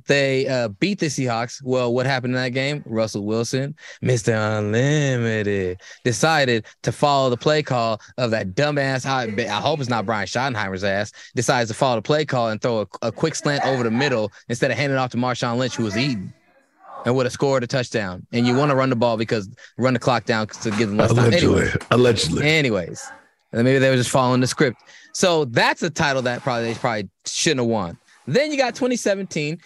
they beat the Seahawks. Well, what happened in that game? Russell Wilson, Mr. Unlimited, decided to follow the play call of that dumbass. I hope it's not Brian Schottenheimer's ass. Decides to follow the play call and throw a quick slant over the middle instead of handing it off to Marshawn Lynch, who was eating, and would have scored a touchdown. And you want to run the ball because run the clock down to give them less time. Allegedly. Anyways, maybe they were just following the script. So that's a title that they probably shouldn't have won. Then you got 2017,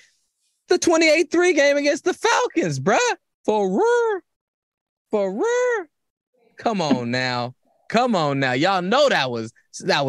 the 28-3 game against the Falcons, bruh. For real. Come on now. Y'all know that was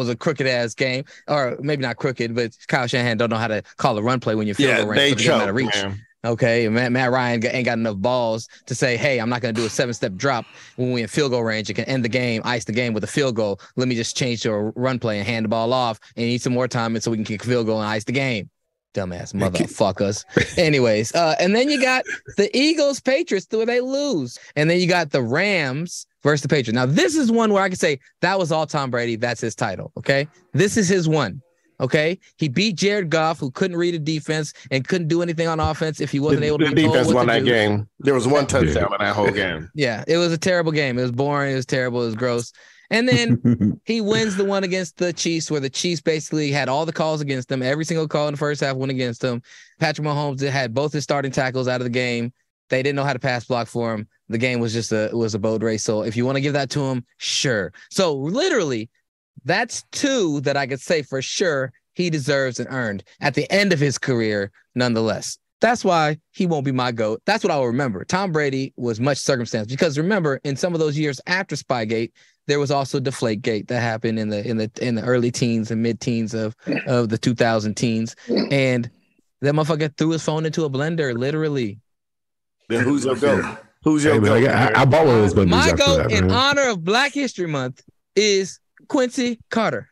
a crooked ass game, or maybe not crooked, but Kyle Shanahan don't know how to call a run play when you feel the range. They choke, reach. Man. Okay, Matt Ryan ain't got enough balls to say, hey, I'm not going to do a 7-step drop when we're in field goal range. It can end the game, ice the game with a field goal. Let me just change to a run play and hand the ball off and need some more time so we can kick a field goal and ice the game. Dumbass motherfuckers. Anyways, and then you got the Eagles Patriots where they lose. And then you got the Rams versus the Patriots. Now, this is one where I can say that was all Tom Brady. That's his title. Okay, this is his one. Okay, he beat Jared Goff, who couldn't read a defense and couldn't do anything on offense if he wasn't able to. The defense won that game. There was 1 touchdown in that whole game. Yeah, it was a terrible game. It was boring. It was terrible. It was gross. And then he wins the one against the Chiefs, where the Chiefs basically had all the calls against them. Every single call in the first half went against them. Patrick Mahomes had both his starting tackles out of the game. They didn't know how to pass block for him. The game was just a boat race. So if you want to give that to him, sure. So literally, that's 2 that I could say for sure he deserves and earned at the end of his career, nonetheless. That's why he won't be my GOAT. That's what I'll remember. Tom Brady was much circumstance, because remember, in some of those years after Spygate, there was also Deflategate that happened in the early teens and mid-teens of the 2000 teens, and that motherfucker threw his phone into a blender, literally. Then who's your GOAT? Who's your GOAT? I bought one of those blenders. My GOAT in honor of Black History Month is Quincy Carter.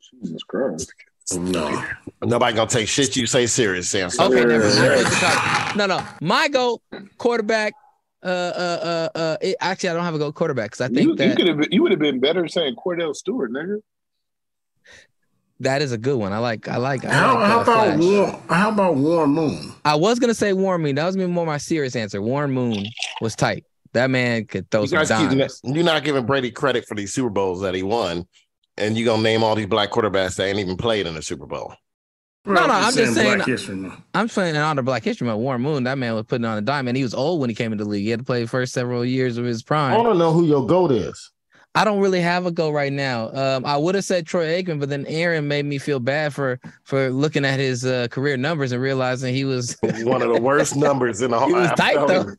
Jesus Christ. No. Nobody gonna take shit you say serious, Sam. Okay, never mind. No. My GOAT quarterback, Actually, I don't have a GOAT quarterback because I think you would have been better saying Cordell Stewart, nigga. That is a good one. I like. How about Warren Moon? I was gonna say Warren Moon. That was gonna be more my serious answer. Warren Moon was tight. That man could throw some dimes. You're not giving Brady credit for these Super Bowls that he won, and you're gonna name all these black quarterbacks that ain't even played in the Super Bowl. No, I'm just saying. I'm playing in honor of Black History Month. Warren Moon, that man was putting on a dime, and he was old when he came into the league. He had to play the first several years of his prime. I want to know who your GOAT is. I don't really have a GOAT right now. I would have said Troy Aikman, but then Aaron made me feel bad for looking at his career numbers and realizing he was one of the worst numbers in the whole. He was tight though.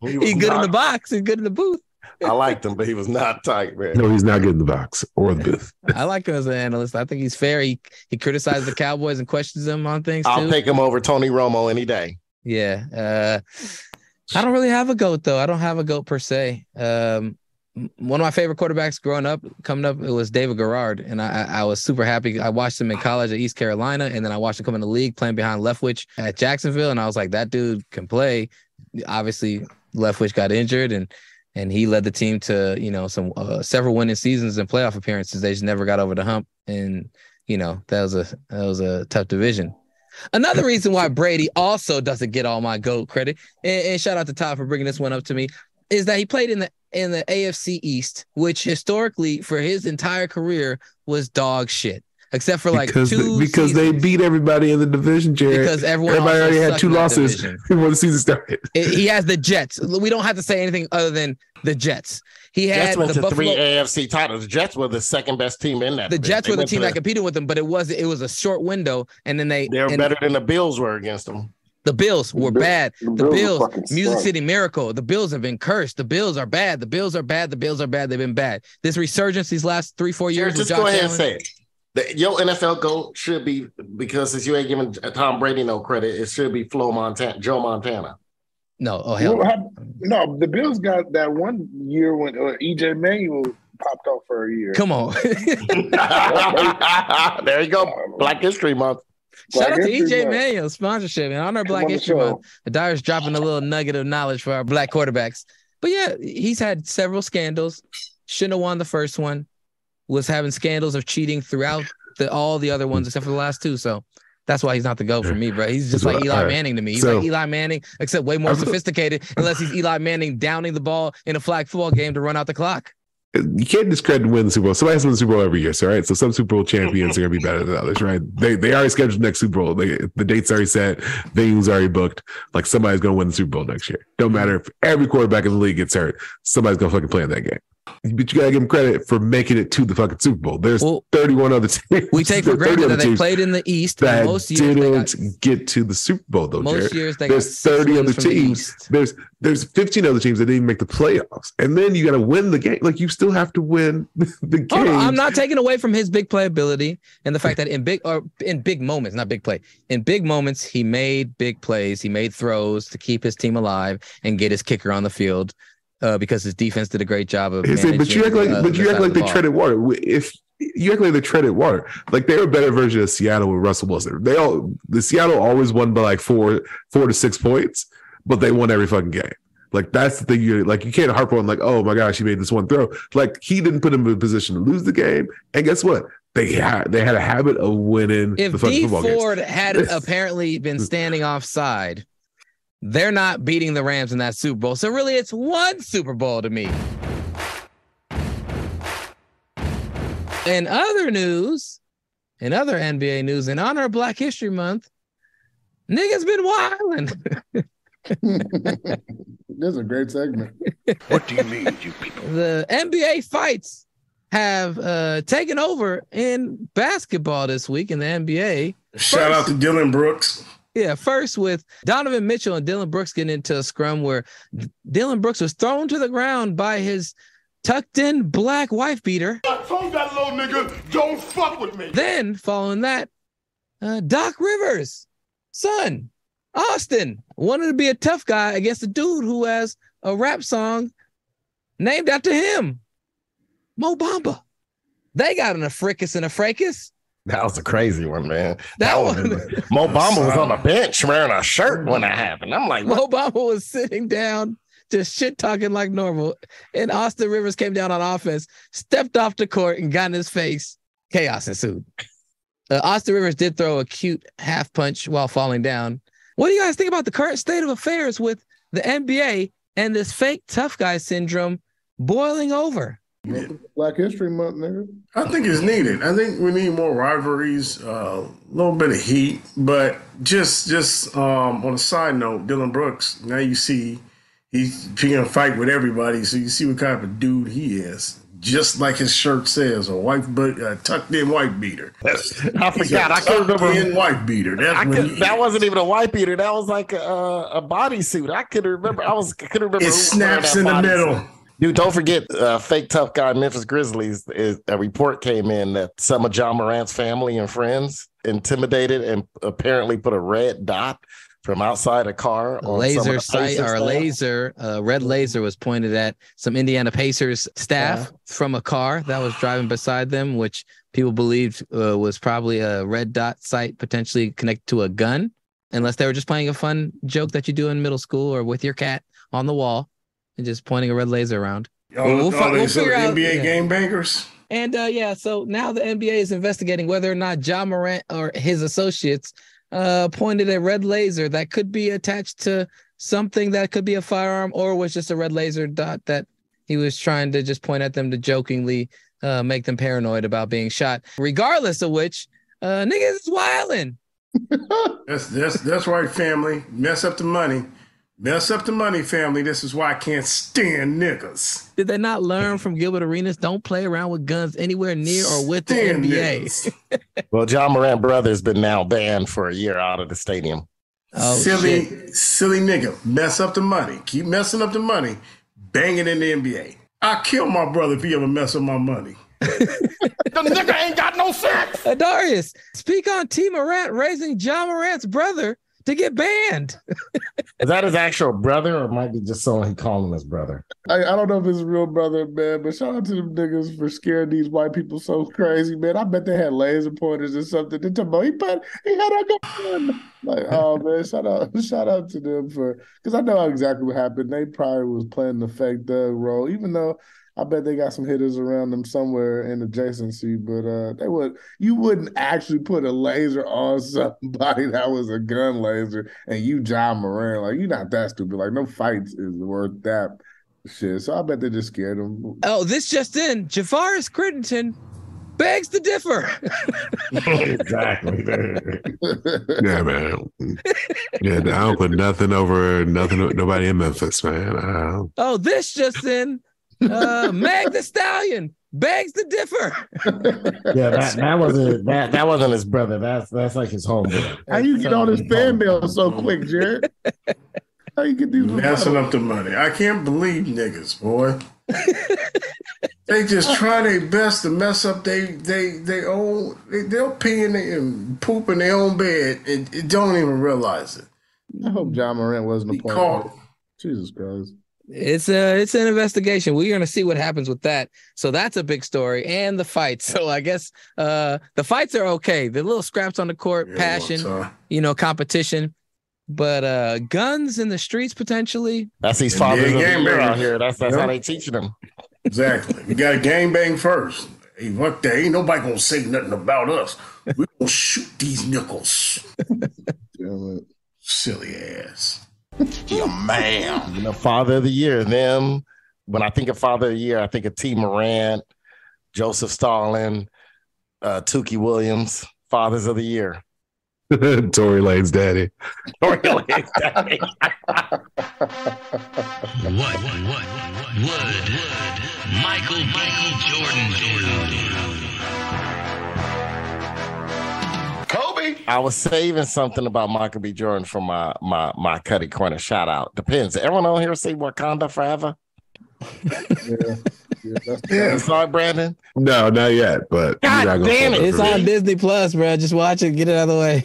He's good in the box. He's good in the booth. I liked him, but he was not tight, man. No, he's not good in the box or the booth. I like him as an analyst. I think he's fair. He criticizes the Cowboys and questions them on things. I'll take him over Tony Romo any day. Yeah. I don't really have a GOAT though. I don't have a GOAT per se. One of my favorite quarterbacks coming up, it was David Garrard, and I was super happy. I watched him in college at East Carolina, and then I watched him come in the league playing behind Leftwich at Jacksonville, and I was like, that dude can play. Obviously, Leftwich got injured, and he led the team to some several winning seasons and playoff appearances. They just never got over the hump, and that was a tough division. Another reason why Brady also doesn't get all my GOAT credit, and shout out to Todd for bringing this one up to me, is that he played in the AFC East, which historically for his entire career was dog shit, except for because they beat everybody in the division, Jared. Because everybody already had 2 losses before the season started. He has the Jets. We don't have to say anything other than the Jets. He had Jets went to 3 AFC titles. The Jets were the second best team in that. The Jets were the team that competed with them, but it was a short window, and then they were better than the Bills were against them. The Bills were bad. The Bills, Music City Miracle. The Bills have been cursed. The Bills are bad. The Bills are bad. The Bills are bad. They've been bad. This resurgence these last 3-4 years. Just go ahead and say it. Your NFL GOAT should be, because since you ain't giving Tom Brady no credit, it should be Joe Montana. No, oh hell no. The Bills got that one year when EJ Manuel popped off for a year. Come on. There you go. Black History Month. Shout out to EJ Manuel sponsorship and honor Black History Month. The Dyer's dropping a little nugget of knowledge for our black quarterbacks. But yeah, he's had several scandals. Shouldn't have won the first one. Was having scandals of cheating throughout all the other ones except for the last 2. So that's why he's not the GOAT for me, bro. He's just like Eli Manning to me. He's like Eli Manning, except way more sophisticated, unless he's Eli Manning downing the ball in a flag football game to run out the clock. You can't discredit win the Super Bowl. Somebody has to win the Super Bowl every year, so right? So some Super Bowl champions are going to be better than others, right? They already scheduled the next Super Bowl. The date's already set. Venue's already booked. Like, somebody's going to win the Super Bowl next year. Don't matter if every quarterback in the league gets hurt. Somebody's going to fucking play in that game. But you got to give them credit for making it to the fucking Super Bowl. There's 31 other teams. We take for granted that they played in the East. That most years didn't get to the Super Bowl, though, most Jared. Years they There's 30 other teams. There's 15 other teams that didn't make the playoffs. And then you got to win the game. Like, you still have to win the game. No, I'm not taking away from his big playability and the fact that in big moments, not big play, in big moments, he made big plays. He made throws to keep his team alive and get his kicker on the field. Because his defense did a great job of managing. But you act like they treaded water. If you act like they treaded water, like they're a better version of Seattle with Russell Wilson. The Seattle always won by like 4 to 6 points, but they won every fucking game. Like, that's the thing. You can't harp on like, oh my gosh, he made this one throw. Like, he didn't put him in a position to lose the game. And guess what? They had a habit of winning the fucking football games. If D Ford had apparently been standing offside, they're not beating the Rams in that Super Bowl. So really, it's one Super Bowl to me. In other news, in other NBA news, in honor of Black History Month, niggas been wildin'. This is a great segment. What do you mean, you people? The NBA fights have taken over in basketball this week in the NBA. Shout out to Dylan Brooks. Yeah, first with Donovan Mitchell and Dylan Brooks getting into a scrum where Dylan Brooks was thrown to the ground by his tucked-in black wife beater. I told that little nigga, don't fuck with me. Then, following that, Doc Rivers' son, Austin, wanted to be a tough guy against a dude who has a rap song named after him, Mo Bamba. They got in a frickus and a fracas. That was a crazy one, man. Mo Bamba was on the bench wearing a shirt when that happened. I'm like, Mo Bamba was sitting down just shit talking like normal. And Austin Rivers came down on offense, stepped off the court, and got in his face. Chaos ensued. Austin Rivers did throw a cute half punch while falling down. What do you guys think about the current state of affairs with the NBA and this fake tough guy syndrome boiling over? Black History Month, nigga. I think it's needed. I think we need more rivalries, a little bit of heat, but just on a side note, Dylan Brooks, now you see he's picking a fight with everybody, so you see what kind of a dude he is. Just like his shirt says, a tucked-in white beater. I forgot. I couldn't remember. Tucked-in white beater. That wasn't even a white beater. That was like a bodysuit. I couldn't remember. Couldn't remember. It snaps in the middle. Dude, don't forget, fake tough guy Memphis Grizzlies. A report came in that some of John Morant's family and friends intimidated and apparently put a red dot from outside a car. A laser sight or a red laser was pointed at some Indiana Pacers staff from a car that was driving beside them, which people believed was probably a red dot sight potentially connected to a gun, unless they were just playing a fun joke that you do in middle school or with your cat on the wall and just pointing a red laser around. We'll figure out NBA game bangers. And so now the NBA is investigating whether or not John Morant or his associates pointed a red laser that could be attached to something that could be a firearm, or was just a red laser dot that he was trying to just point at them to jokingly make them paranoid about being shot. Regardless of which, niggas is wilding. That's right, family. Mess up the money. Mess up the money, family. This is why I can't stand niggas. Did they not learn from Gilbert Arenas? Don't play around with guns anywhere near or with the NBA. Well, John Morant brother's been now banned for a year out of the stadium. Oh, silly nigga. Mess up the money. Keep messing up the money. Bang it in the NBA. I'll kill my brother if he ever mess up my money. The nigga ain't got no sense. Darius, speak on T. Morant raising John Morant's brother to get banned. Is that his actual brother, or might be just someone he calling his brother? I don't know if it's his real brother, man, but shout out to them niggas for scaring these white people so crazy, man. I bet they had laser pointers or something. They talking about he had a gun. Like, oh man, shout out to them because I know exactly what happened. They probably was playing the fake Doug role, even though I bet they got some hitters around them somewhere in adjacency, but you wouldn't actually put a laser on somebody that was a gun laser, and you John Morant, like, you're not that stupid. Like, no fights is worth that shit. So I bet they just scared him. Oh, this just in: Javaris Crittenton begs to differ. Exactly. Yeah, man. Yeah, I don't put nothing over nobody in Memphis, man. Oh, this just in: Meg the Stallion begs to differ. Yeah, that wasn't his brother. That's like his homeboy. How you get all this fan mail so quick, Jared? How you get these messing up the money? I can't believe niggas, boy. They just try their best to mess up they'll pee and poop in their own bed and don't even realize it. I hope John Morant wasn't a part of it. Jesus Christ. It's an investigation. We're going to see what happens with that. So that's a big story, and the fights. So I guess the fights are okay. The little scraps on the court, passion, competition, but guns in the streets potentially. That's these fathers of the year out here. That's how they teaching them. Exactly. You got to gang bang first. Hey, fuck that. Ain't nobody gonna say nothing about us. We gonna shoot these nickels. Damn it. Silly ass. You're a man. Father of the year. Them. When I think of Father of the Year, I think of T. Morant, Joseph Stalin, Tukey Williams. Fathers of the Year. Tory Lane's daddy. Tory Lane's daddy. What would Michael B. Jordan do? Kobe. I was saving something about Michael B. Jordan for my Cutty Corner shout out. Depends. Everyone on here say Wakanda Forever? Yeah. You saw it, Brandon? No, not yet. But God damn it! It's on Disney Plus, bro. Just watch it. Get it out of the way.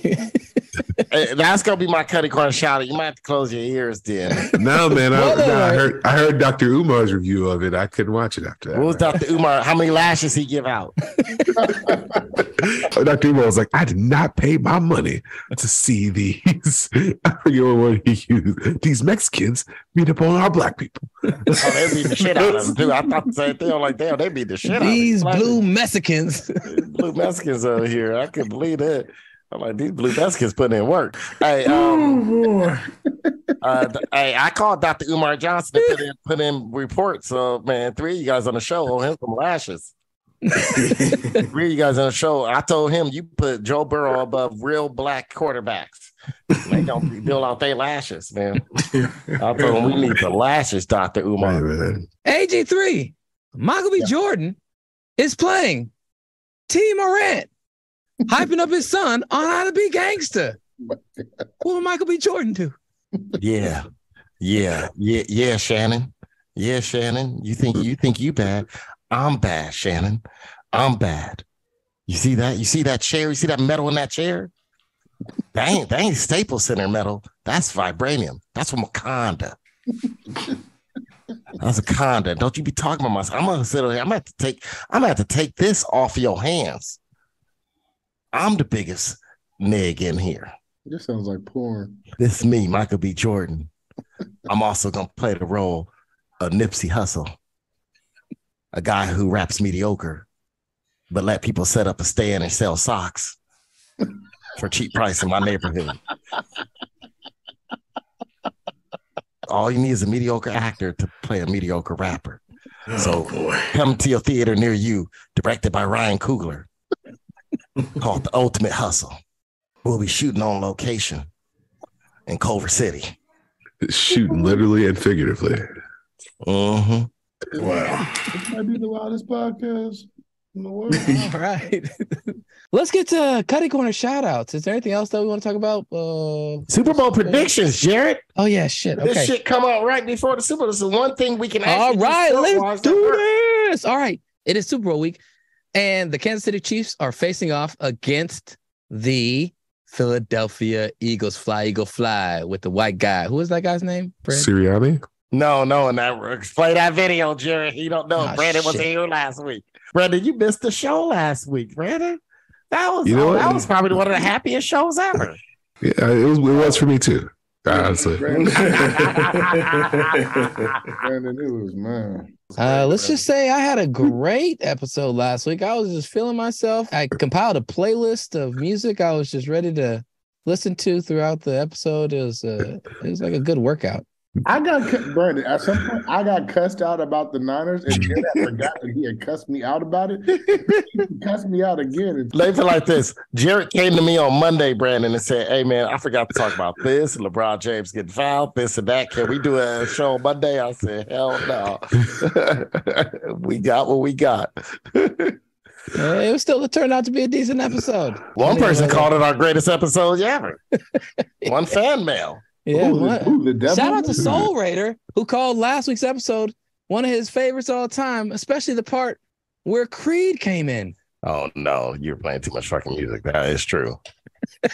Hey, that's gonna be my Cutty Corner shout out. You might have to close your ears, then. No, man. I heard Dr. Umar's review of it. I couldn't watch it after that. What was Dr. Umar? How many lashes he give out? Dr. Umar was like, I did not pay my money to see these. I forget what word he used. These Mexicans beat up on our black people. Oh, they beat the shit out of them too. I thought the same thing. I'm like, damn, they beat the shit out of them. These blue Mexicans. Blue Mexicans over here. I couldn't believe that. I'm like, these blue Mexicans putting in work. Hey, I called Dr. Umar Johnson to put in reports. So, man, 3 of you guys on the show owe him some lashes. 3 of you guys on the show. I told him you put Joe Burrow above real black quarterbacks. They don't build out their lashes, man. I told him we need the lashes, Dr. Umar. AG3, Michael B. Jordan is playing T. Morant, hyping up his son on how to be gangster. What will Michael B. Jordan do? Yeah, Shannon. Yeah, Shannon. You think you bad. I'm bad, Shannon. I'm bad. You see that? You see that chair? You see that metal in that chair? That ain't Staples Center metal. That's vibranium. That's from Wakanda. That's a Wakanda. Don't you be talking about myself. I'm gonna sit here. I'm gonna have to take this off your hands. I'm the biggest nig in here. This sounds like porn. This is me, Michael B. Jordan. I'm also gonna play the role of Nipsey Hussle, a guy who raps mediocre, but let people set up a stand and sell socks for cheap price in my neighborhood. All you need is a mediocre actor to play a mediocre rapper. So come to your theater near you, directed by Ryan Coogler, called The Ultimate Hustle. We'll be shooting on location in Culver City. Shooting literally and figuratively. Mm-hmm. Wow. This might be the wildest podcast in the world. All right. Let's get to Cutty Corner shoutouts. Is there anything else that we want to talk about? Super Bowl predictions, Jared. Oh, yeah, shit. Okay. This shit come out right before the Super Bowl. This is one thing we can All actually right, let's do this. All right. It is Super Bowl week, and the Kansas City Chiefs are facing off against the Philadelphia Eagles. Fly, Eagle, fly with the white guy. Who is that guy's name? Sirianni? No, and play that video, Jared. You don't know. Brandon was here last week. Brandon, you missed the show last week, Brandon. That was probably one of the happiest shows ever. Yeah, it was for me too. Honestly. Brandon, it was man. Let's just say I had a great episode last week. I was just feeling myself. I compiled a playlist of music I was just ready to listen to throughout the episode. It was like a good workout. Brandon, at some point, I got cussed out about the Niners, and then I forgot that he had cussed me out about it. He cussed me out again. Leave it like this. Jared came to me on Monday, Brandon, and said, hey, man, I forgot to talk about this. LeBron James getting fouled, this and that. Can we do a show on Monday? I said, hell no. We got what we got. It was still turned out to be a decent episode. One person called it our greatest episode ever. One fan mail. Yeah, shout out to Soul Raider, who called last week's episode one of his favorites all the time, especially the part where Creed came in. Oh no, you're playing too much fucking music. That is true. All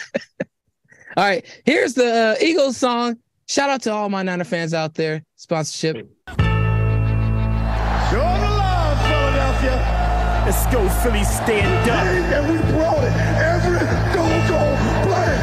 right, here's the Eagles song. Shout out to all my Niner fans out there. Sponsorship. Show the love, Philadelphia. Let's go, Philly, stand up. And we brought it every go play.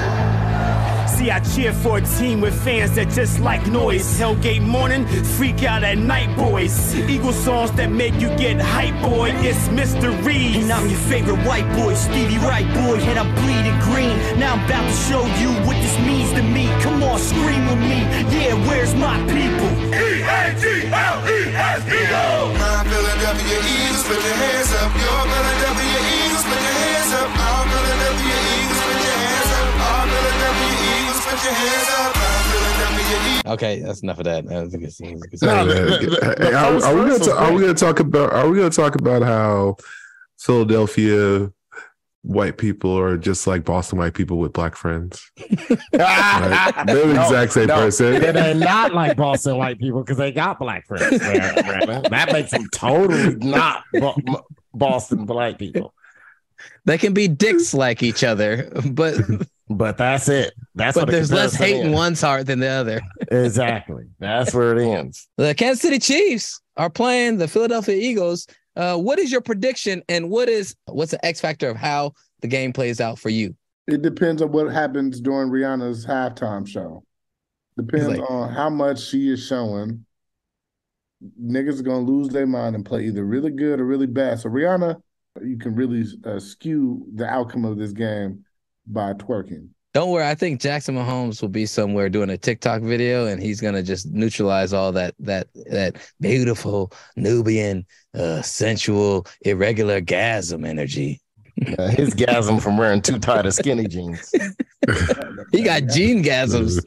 See, I cheer for a team with fans that just like noise. Hellgate morning, freak out at night, boys. Eagle songs that make you get hype, boy. It's Mr. Reed. And I'm your favorite white boy, Stevie Wright, boy. And I'm bleeding green. Now I'm about to show you what this means to me. Come on, scream with me. Yeah, where's my people? E-A-G-L-E-S, Eagles! My Philadelphia Eagles, put your hands up. Your Philadelphia Eagles, put your hands up. Our Philadelphia Eagles, put your hands up. Our Philadelphia Eagles, put your hands up. Our Philadelphia Eagles. Okay, that's enough of that. Are we going to talk about how Philadelphia white people are just like Boston white people with black friends? Right? They're the exact same person. They're not like Boston white people because they got black friends. That makes them totally not Boston black people. They can be dicks like each other, but But that's it. That's But what there's less hate in ends. one's heart than the other. Exactly. That's where it ends. The Kansas City Chiefs are playing the Philadelphia Eagles. What is your prediction, and what's the X factor of how the game plays out for you? It depends on what happens during Rihanna's halftime show. Depends on how much she is showing. Niggas are going to lose their mind and play either really good or really bad. So Rihanna, you can really skew the outcome of this game by twerking. Don't worry. I think Jackson Mahomes will be somewhere doing a TikTok video, and he's going to just neutralize all that beautiful, Nubian, sensual, irregular gasm energy. His gasm from wearing too tight of skinny jeans. He got gene gasms.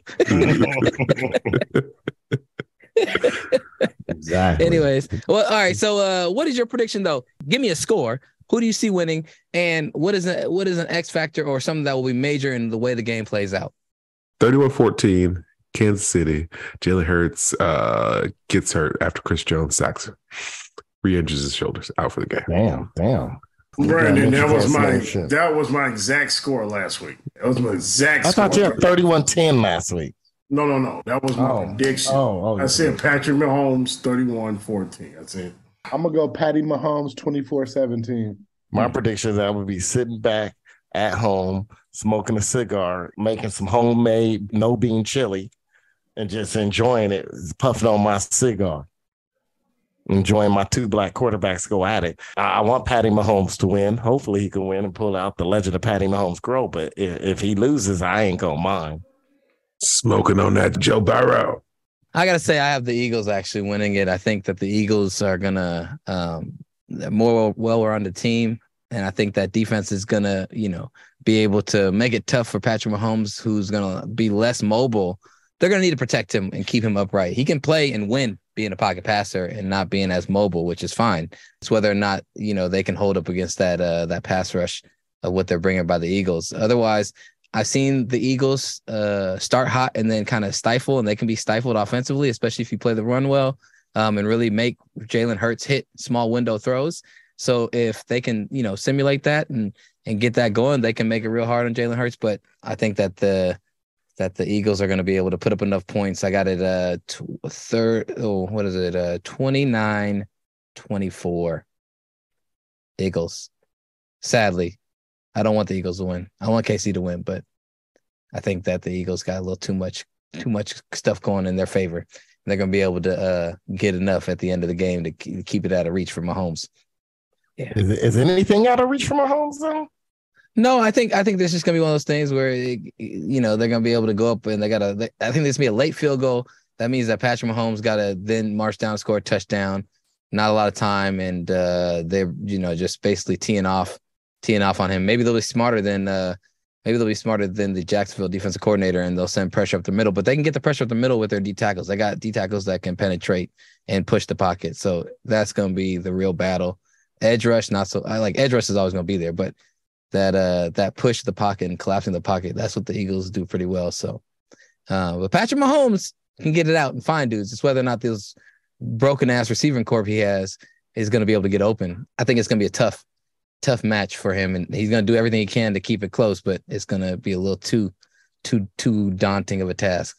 Exactly. Anyways, well, all right. So, what is your prediction though? Give me a score. Who do you see winning, and what is an X factor or something that will be major in the way the game plays out? 31-14, Kansas City. Jalen Hurts gets hurt after Chris Jones sacks him. Re-injures his shoulders, out for the game. Damn. Brandon, that was my exact score last week. That was my exact score. I thought you had 31-10 last week. No. That was my prediction. I said Patrick Mahomes 31-14. That's it. I'm going to go Patty Mahomes 24-17. My prediction is I would be sitting back at home, smoking a cigar, making some homemade no-bean chili, and just enjoying it, puffing on my cigar. Enjoying my two black quarterbacks go at it. I want Patty Mahomes to win. Hopefully he can win and pull out the legend of Patty Mahomes grow. But if he loses, I ain't going to mind. Smoking on that Joe Burrow. I got to say, I have the Eagles actually winning it. I think that the Eagles are going to more well-rounded team. And I think that defense is going to, be able to make it tough for Patrick Mahomes, who's going to be less mobile. They're going to need to protect him and keep him upright. He can play and win being a pocket passer and not being as mobile, which is fine. It's whether or not, they can hold up against that pass rush of what they're bringing by the Eagles. Otherwise, I've seen the Eagles start hot and then kind of stifle, and they can be stifled offensively, especially if you play the run well and really make Jalen Hurts hit small window throws. So if they can, simulate that and get that going, they can make it real hard on Jalen Hurts. But I think that the Eagles are going to be able to put up enough points. I got it 29-24 Eagles. Sadly, I don't want the Eagles to win. I want KC to win, but I think that the Eagles got a little too much stuff going in their favor. They're going to be able to get enough at the end of the game to keep it out of reach for Mahomes. Yeah. Is anything out of reach for Mahomes though? No, I think this is going to be one of those things where, they're going to be able to go up and I think there's going to be a late field goal. That means that Patrick Mahomes got to then march down and score a touchdown. Not a lot of time. And they're, just basically teeing off on him. Maybe they'll be smarter than the Jacksonville defensive coordinator, and they'll send pressure up the middle. But they can get the pressure up the middle with their D tackles. They got D tackles that can penetrate and push the pocket. So that's going to be the real battle. Edge rush, not so. Edge rush is always going to be there, but that push the pocket and collapsing the pocket, that's what the Eagles do pretty well. So, but Patrick Mahomes can get it out and find dudes. It's whether or not this broken ass receiving corps he has is going to be able to get open. I think it's going to be a tough match for him, and he's going to do everything he can to keep it close, but it's going to be a little too daunting of a task.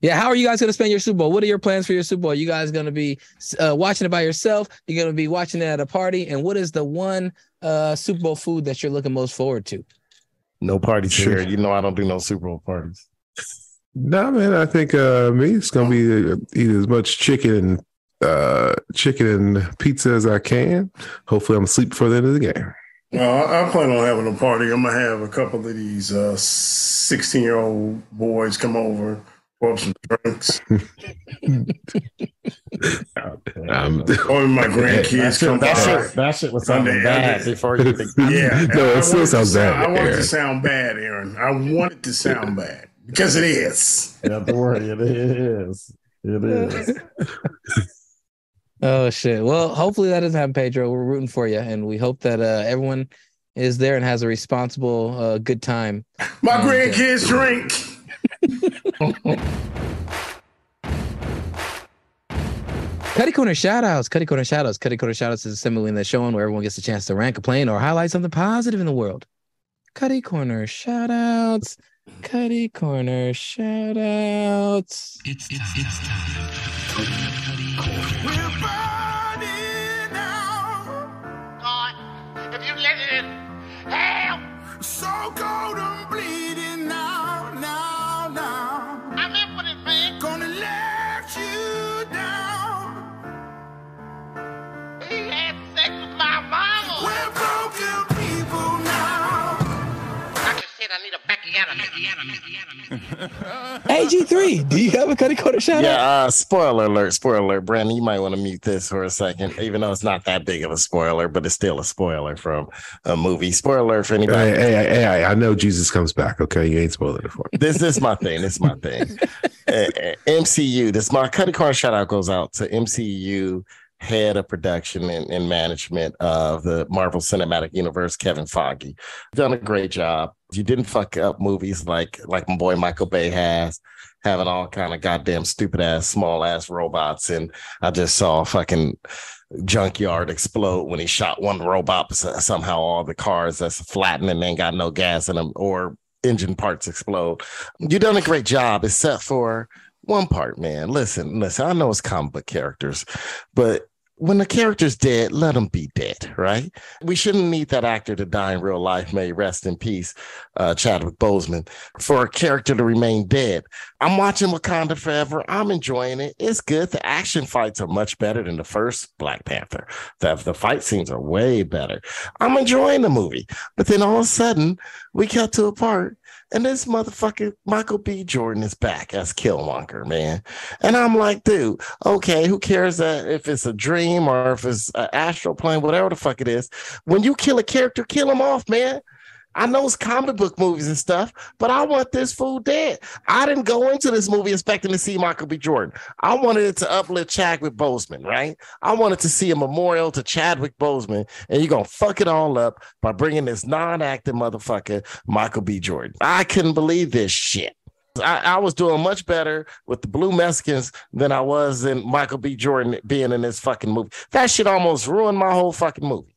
Yeah, how are you guys going to spend your Super Bowl? What are your plans for your Super Bowl? You guys going to be watching it by yourself? You're going to be watching it at a party? And what is the one Super Bowl food that you're looking most forward to? No parties here. I don't do no Super Bowl parties. No, man. I think me, it's going to be eat as much chicken and pizza as I can. Hopefully I'm asleep before the end of the game. I plan on having a party. I'm going to have a couple of these 16-year-old boys come over, pour up some drinks. Or my grandkids come by. That shit was sounding bad before you think. Yeah. No, it still sounds bad. I want it to sound bad, Aaron. I want it to sound bad because it is. You have to worry. It is. It is. Oh, shit. Well, hopefully that doesn't happen, Pedro. We're rooting for you, and we hope that everyone is there and has a responsible, good time. My grandkids drink. Cutty Corner Shoutouts. Cutty Corner Shoutouts. Cutty Corner Shoutouts is a assembly in the show where everyone gets a chance to rant, complain, or highlight something positive in the world. Cutty Corner Shoutouts. Cutty Corner shoutouts. It's time. We're burning now. God, if you let it hell, so cold and bleeding now. I'm in for it, man. Gonna let you down. He had sex with my mama. We're broken people now. I just said I need a AG3, do you have a Cutty Corner shout out? Yeah, spoiler alert. Brandon, you might want to mute this for a second, even though it's not that big of a spoiler, but it's still a spoiler from a movie. Spoiler alert for anybody. Hey, I know Jesus comes back, okay? You ain't spoiling it for me. This is my thing. MCU, this my Cutty Corner shout out goes out to MCU head of production and management of the Marvel Cinematic Universe, Kevin Feige. Done a great job. You didn't fuck up movies like my boy Michael Bay has, having all kind of goddamn stupid ass, small ass robots. And I just saw a fucking junkyard explode when he shot one robot. Somehow all the cars that's flattened and ain't got no gas in them, or engine parts explode. You done a great job, except for one part, man. Listen, I know it's comic book characters, but when the character's dead, let him be dead, right? We shouldn't need that actor to die in real life. May rest in peace, Chadwick Boseman, for a character to remain dead. I'm watching Wakanda Forever. I'm enjoying it. It's good. The action fights are much better than the first Black Panther. The fight scenes are way better. I'm enjoying the movie. But then all of a sudden, we cut to a part, and this motherfucker, Michael B. Jordan, is back as Killmonger, man. And I'm like, dude, okay, who cares that if it's a dream or if it's an astral plane, whatever the fuck it is. When you kill a character, kill him off, man. I know it's comic book movies and stuff, but I want this fool dead. I didn't go into this movie expecting to see Michael B. Jordan. I wanted it to uplift Chadwick Boseman, right? I wanted to see a memorial to Chadwick Boseman, and you're going to fuck it all up by bringing this non-acting motherfucker, Michael B. Jordan. I couldn't believe this shit. I was doing much better with the Blue Mexicans than I was in Michael B. Jordan being in this fucking movie. That shit almost ruined my whole fucking movie.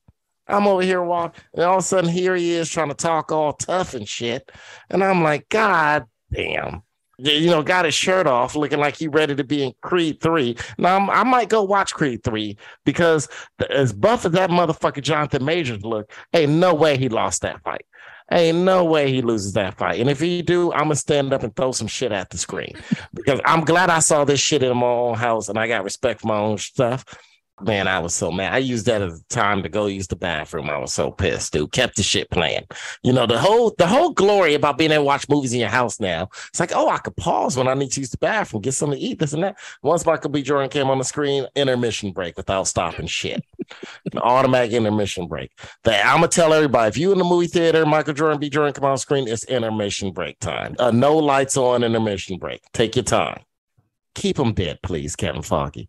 I'm over here walking, and all of a sudden here he is trying to talk all tough and shit. And I'm like, God damn. You know, got his shirt off looking like he ready to be in Creed 3. Now, I might go watch Creed 3 because as buff as that motherfucker Jonathan Majors look, ain't no way he lost that fight. Ain't no way he loses that fight. And if he do, I'm going to stand up and throw some shit at the screen because I'm glad I saw this shit in my own house and I got respect for my own stuff. Man, I was so mad. I used that as a time to go use the bathroom. I was so pissed, dude. Kept the shit playing. You know, the whole glory about being able to watch movies in your house now. It's like, oh, I could pause when I need to use the bathroom, get something to eat, this and that. Once Michael B. Jordan came on the screen, intermission break without stopping shit. An automatic intermission break. I'm going to tell everybody, if you in the movie theater, Michael Jordan, B. Jordan come on the screen, it's intermission break time. No lights on, intermission break. Take your time. Keep him dead, please, Kevin Feige.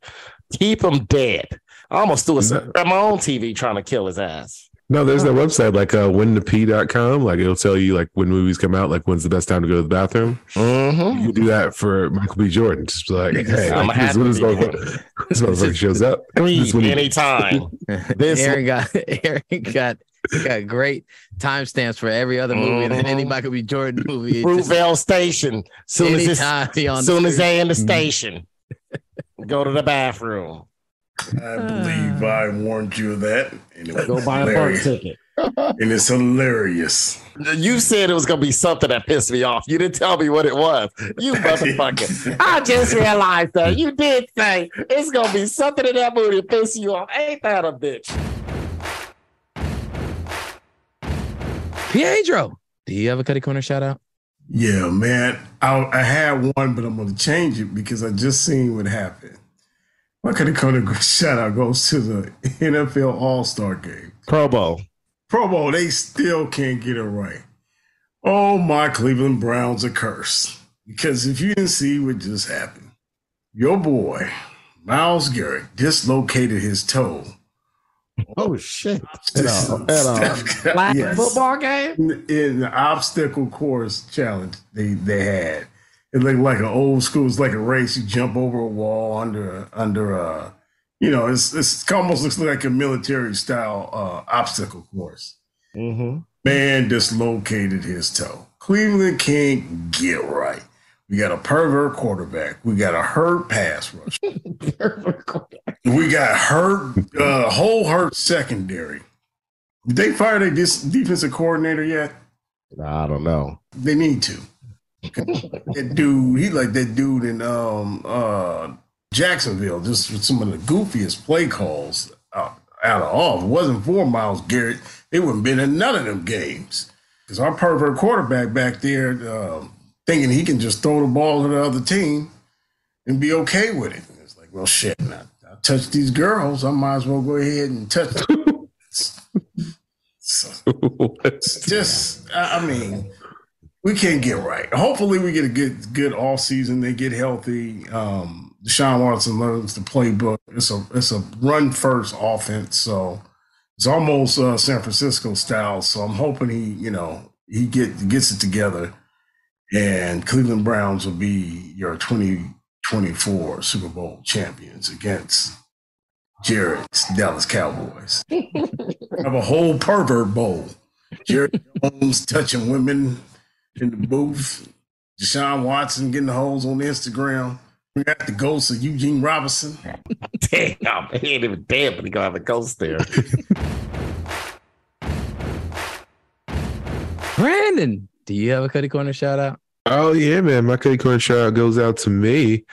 Keep him dead. I almost threw at my own TV trying to kill his ass. No, there's that website like whenthep.com. Like it'll tell you like when movies come out, like when's the best time to go to the bathroom. Mm-hmm. You can do that for Michael B. Jordan. Just like, hey, like, this motherfucker shows up. Anytime. Aaron got great timestamps for every other movie and any Michael B. Jordan movie. Fruitvale Station. Soon as they in the station, go to the bathroom. I believe I warned you of that. And it go buy a park ticket. And it's hilarious. You said it was going to be something that pissed me off. You didn't tell me what it was. You motherfucker. I just realized that. You did say it's going to be something in that movie that pisses you off. Ain't that a bitch? Pietro, do you have a Cutty Corner shout out? Yeah, man. I had one, but I'm going to change it because I just seen what happened. My Cutty Corner shout out goes to the NFL All-Star game. Pro Bowl, they still can't get it right. Oh, my Cleveland Browns are cursed. Because if you didn't see what just happened, your boy, Myles Garrett, dislocated his toe. Oh, shit. At a football game? In the obstacle course challenge they had. It looked like an old school. It's like a race. You jump over a wall under it's almost looks like a military style obstacle course. Mm-hmm. Man dislocated his toe. Cleveland can't get right. We got a pervert quarterback. We got a hurt pass rush. We got whole hurt secondary. Did they fire their defensive coordinator yet? I don't know. They need to. That dude, he like that dude in Jacksonville, just with some of the goofiest play calls out of all. If it wasn't for Myles Garrett, they wouldn't been in none of them games. Because our pervert quarterback back there thinking he can just throw the ball to the other team and be okay with it. And it's like, well, shit, I touch these girls, I might as well go ahead and touch them. It's just, I mean, we can't get right. Hopefully we get a good off season. They get healthy. Deshaun Watson learns the playbook. It's a run first offense, so it's almost San Francisco style. So I'm hoping he gets it together, and Cleveland Browns will be your 2024 Super Bowl champions against Jared's Dallas Cowboys. Have a whole pervert bowl. Jared Jones touching women in the booth. Deshaun Watson getting the hoes on Instagram. We got the ghost of Eugene Robinson. Damn, he ain't even dead, but he gonna have a ghost there. Brandon, do you have a Cutty Corner shout out? Oh yeah, man. My Cutty Corner shout out goes out to me.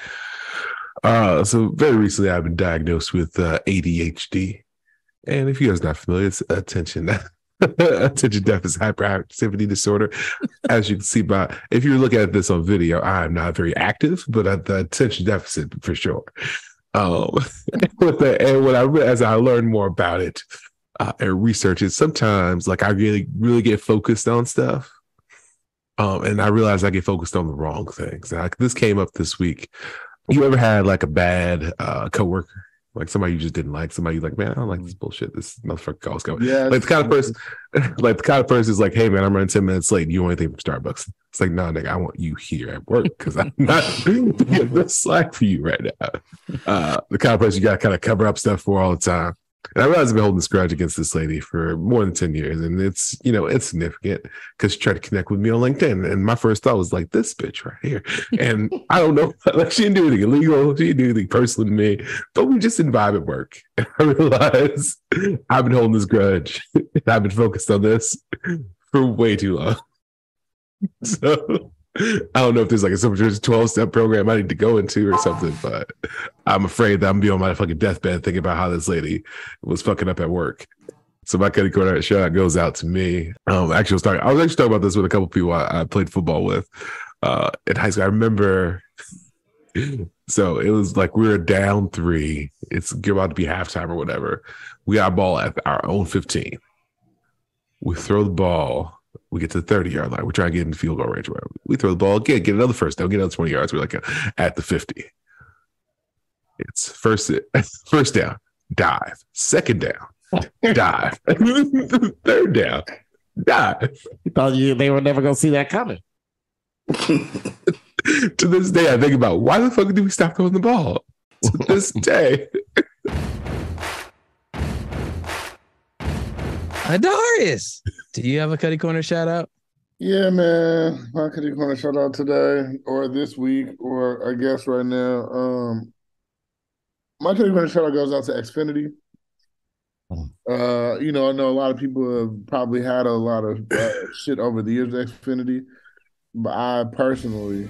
So very recently I've been diagnosed with ADHD. And if you guys are not familiar, it's attention deficit hyperactivity disorder. As you can see if you're looking at this on video, I'm not very active, but at the attention deficit for sure. As I learned more about it and research it, sometimes like I really, really get focused on stuff. And I realize I get focused on the wrong things. This came up this week. You ever had like a bad coworker? Like somebody you just didn't like, somebody you're like, man, I don't like this bullshit. This motherfucker always going. Yeah, like the kind of person is like, hey man, I'm running 10 minutes late. You want anything from Starbucks? It's like, no, nigga, I want you here at work because I'm not getting the slack for you right now. The kind of person you got to kind of cover up stuff for all the time. And I realize I've been holding this grudge against this lady for more than 10 years. And it's, it's significant because she tried to connect with me on LinkedIn. And my first thought was like, this bitch right here. And I don't know, like she didn't do anything illegal. She didn't do anything personal to me, but we just didn't vibe at work. And I realized I've been holding this grudge. And I've been focused on this for way too long. So I don't know if there's like a 12-step program I need to go into or something, but I'm afraid that I'm gonna be on my fucking deathbed thinking about how this lady was fucking up at work. So my Cutty Corner shout goes out to me. I was actually talking about this with a couple people I played football with in high school. I remember, so it was like we were down 3. It's about to be halftime or whatever. We got a ball at our own 15. We throw the ball. We get to the 30-yard line. We're trying to get in the field goal range. Whatever. We throw the ball again, get another first down, get another 20 yards. We're like at the 50. It's first down, dive. Second down, dive. Third down, dive. You thought they were never going to see that coming. To this day, I think about why the fuck did we stop throwing the ball? To this day. Darius, do you have a Cutty Corner shout out? Yeah, man. My Cutty Corner shout out today or this week or I guess right now. My Cutty Corner shout out goes out to Xfinity. I know a lot of people have probably had a lot of shit over the years with Xfinity, but I personally.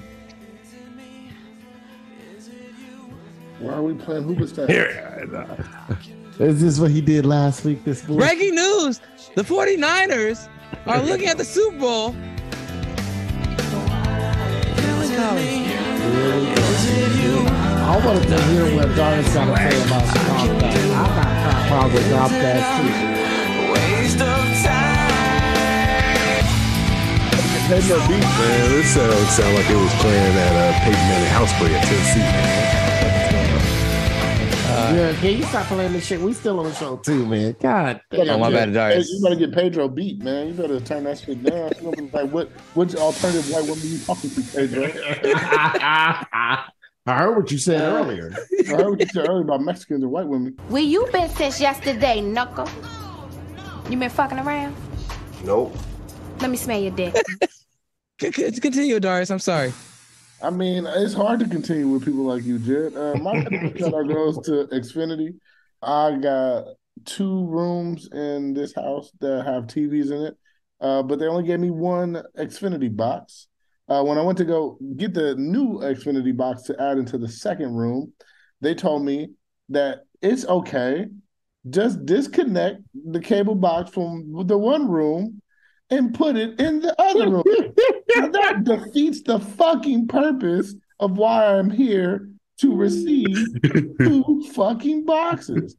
Why are we playing Hoobastack? Is this what he did last week? Breaking news: the 49ers are looking at the Super Bowl. I wanted to hear what Darius got to say about the contract. I got probably drop that too. Waste of time. Pedro beat, man. This sound like it was playing at Peyton Manning house party at Tennessee, man. Can you stop playing this shit? We still on the show too, man. God damn. My bad, Darius. You better get Pedro beat, man. You better turn that shit down. Like, which alternative white woman you talking to, Pedro? I heard what you said earlier. I heard what you said earlier about Mexicans and white women. Where you been since yesterday, knuckle? You been fucking around? Nope. Let me smell your dick. Continue, Darius. I'm sorry. I mean, it's hard to continue with people like you, Jared. My shout-out goes to Xfinity. I got 2 rooms in this house that have TVs in it, but they only gave me 1 Xfinity box. When I went to go get the new Xfinity box to add into the second room, they told me that it's okay. Just disconnect the cable box from the one room and put it in the other room. That defeats the fucking purpose of why I'm here to receive 2 fucking boxes.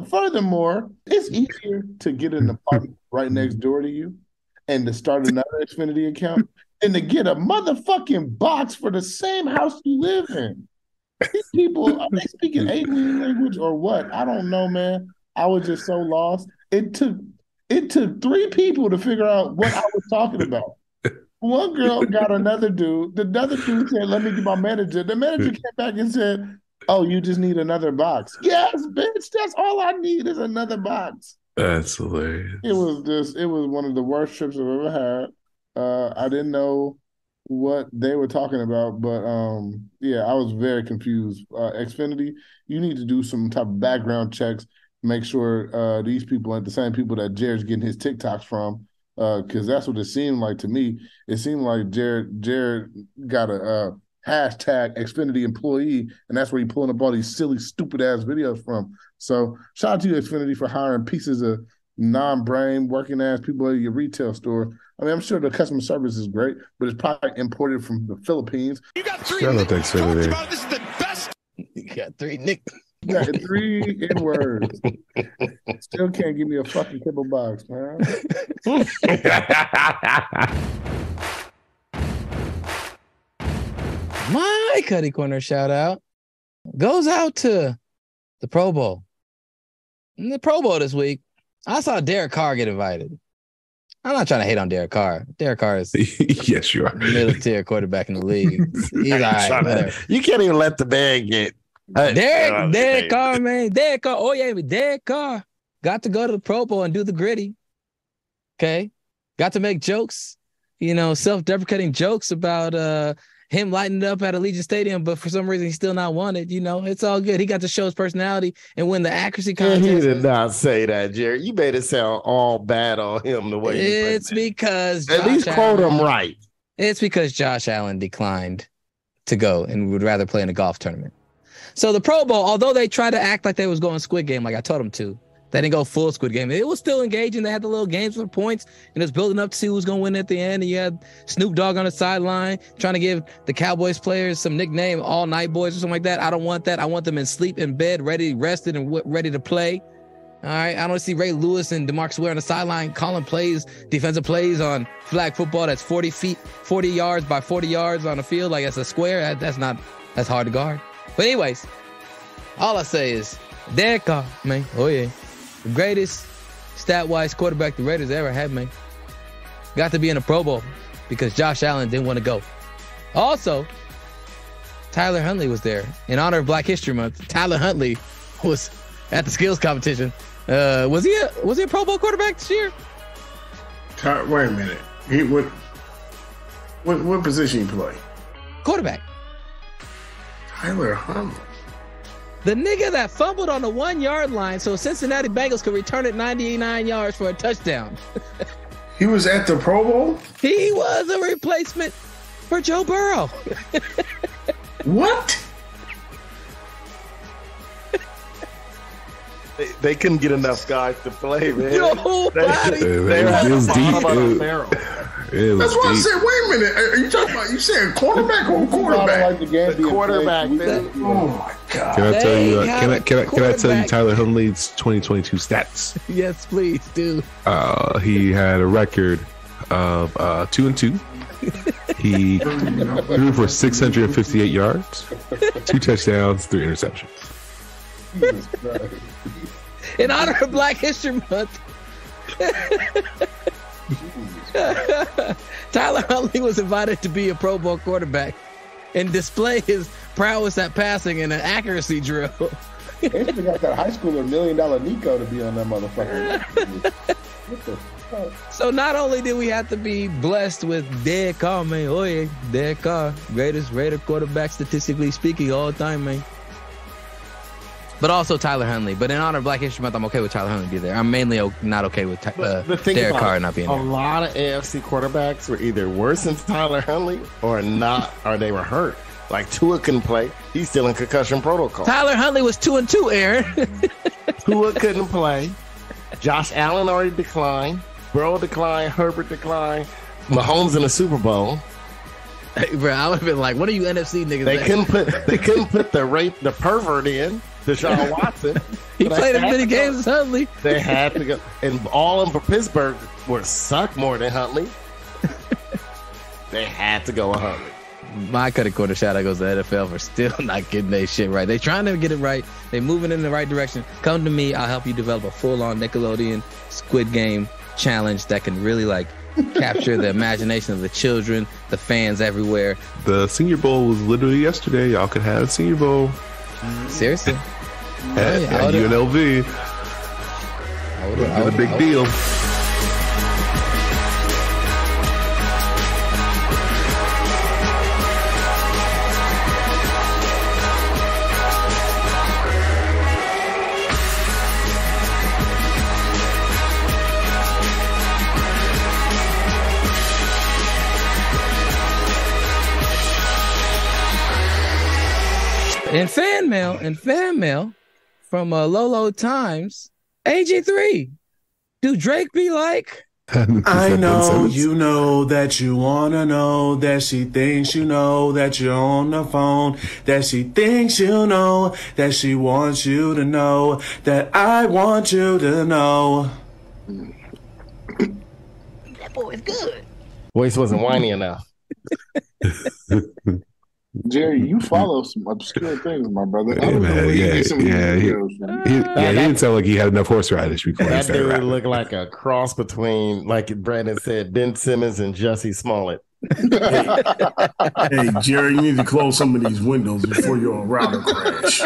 Furthermore, it's easier to get an apartment right next door to you and to start another Xfinity account than to get a motherfucking box for the same house you live in. These people, are they speaking alien language or what? I don't know, man. I was just so lost. It took 3 people to figure out what I was talking about. One girl got another dude. The other dude said, "Let me get my manager." The manager came back and said, "Oh, you just need another box." Yes, bitch. That's all I need is another box. That's hilarious. It was one of the worst trips I've ever had. I didn't know what they were talking about, but yeah, I was very confused. Xfinity, you need to do some type of background checks, make sure these people aren't the same people that Jared's getting his TikToks from, because that's what it seemed like to me. It seemed like Jared got a hashtag Xfinity employee, and that's where he's pulling up all these silly, stupid ass videos from. So shout out to you, Xfinity, for hiring pieces of non-brain working ass people at your retail store. I mean, I'm sure the customer service is great, but it's probably imported from the Philippines. You got 3 Shout out to Xfinity. This is the best. You got 3 Nick. You got 3 N-words. Still can't give me a fucking cable box, man. My Cutty Corner shout out goes out to the Pro Bowl. In the Pro Bowl this week, I saw Derek Carr get invited. I'm not trying to hate on Derek Carr. Derek Carr is yes, you are middle-tier quarterback in the league. He's all right. You can't even let the man get Derek Carr, man. Derek Carr. Oh, yeah, but Derek Carr got to go to the Pro Bowl and do the gritty. Okay. Got to make jokes, self-deprecating jokes about him lighting it up at Allegiant Stadium, but for some reason he's still not wanted. It's all good. He got to show his personality and win the accuracy contest. He did not say that, Jerry. You made it sound all bad on him the way you It's because at least quote him right. It's because Josh Allen declined to go and would rather play in a golf tournament. So the Pro Bowl, although they tried to act like they was going Squid Game, like I told them to, they didn't go full Squid Game. It was still engaging. They had the little games for points, and it was building up to see who was going to win at the end. And you had Snoop Dogg on the sideline trying to give the Cowboys players some nickname, All Night Boys or something like that. I don't want that. I want them in sleep in bed, rested and ready to play. All right. I don't see Ray Lewis and DeMarcus Ware on the sideline calling plays, defensive plays on flag football that's 40 yards by 40 yards on the field. Like that's a square. That's hard to guard. But anyways, all I say is Derek Carr, man. Oh, yeah. The greatest stat-wise quarterback the Raiders ever had, man. Got to be in a Pro Bowl because Josh Allen didn't want to go. Also, Tyler Huntley was there. In honor of Black History Month, Tyler Huntley was at the skills competition. Was he a Pro Bowl quarterback this year? Wait a minute. What position you play? Quarterback. Tyler Huntley. The nigga that fumbled on the 1-yard line so Cincinnati Bengals could return it 99 yards for a touchdown. He was at the Pro Bowl? He was a replacement for Joe Burrow. What? They couldn't get enough guys to play, man. It was deep. That's why I said, wait a minute. Are you talking about, you saying quarterback or quarterback? The quarterback. Oh my God. Can I tell you? Can I tell you Tyler Huntley's 2022 stats? Yes, please do. He had a record of 2-2. He threw for 658 yards, 2 touchdowns, 3 interceptions. In honor of Black History Month, Tyler Huntley was invited to be a Pro Bowl quarterback and display his prowess at passing in an accuracy drill. They got that high schooler $1 Million Nico to be on that motherfucker. What the fuck? So not only did we have to be blessed with Derek Carr, man, oh yeah, Derek Carr, greatest Raider quarterback statistically speaking all time, man. But also Tyler Huntley. But in honor of Black History Month, I'm okay with Tyler Huntley being there. I'm mainly not okay with Derek Carr not being there. A lot of AFC quarterbacks were either worse than Tyler Huntley or not, or they were hurt. Like Tua couldn't play. He's still in concussion protocol. Tyler Huntley was 2-2, Aaron. Tua couldn't play. Josh Allen already declined. Burrow declined. Herbert declined. Mahomes in the Super Bowl. Hey, bro, I would have been like, what are you NFC niggas? They couldn't put the pervert in. Deshaun Watson. He played as many games as Huntley. They had to go. And all of them for Pittsburgh suck more than Huntley. They had to go with Huntley. My Cutty Corner shout out goes to the NFL for still not getting their shit right. They trying to get it right. They moving in the right direction. Come to me. I'll help you develop a full-on Nickelodeon Squid Game challenge that can really like capture the imagination of the children, the fans everywhere. The Senior Bowl was literally yesterday. Y'all could have Senior Bowl. Seriously? At UNLV. It's a big deal. In fan mail from Lolo Times, AG3, do Drake be like? I know you know that you wanna know that she thinks you know that you're on the phone, that she thinks you know that she wants you to know that I want you to know. That boy is good. Voice wasn't whiny enough. Jerry, you follow some obscure things, my brother. He didn't sound like he had enough horseradish before that dude looked like a cross between, like Brandon said, Ben Simmons and Jussie Smollett. Hey, Jerry, you need to close some of these windows before your router crash.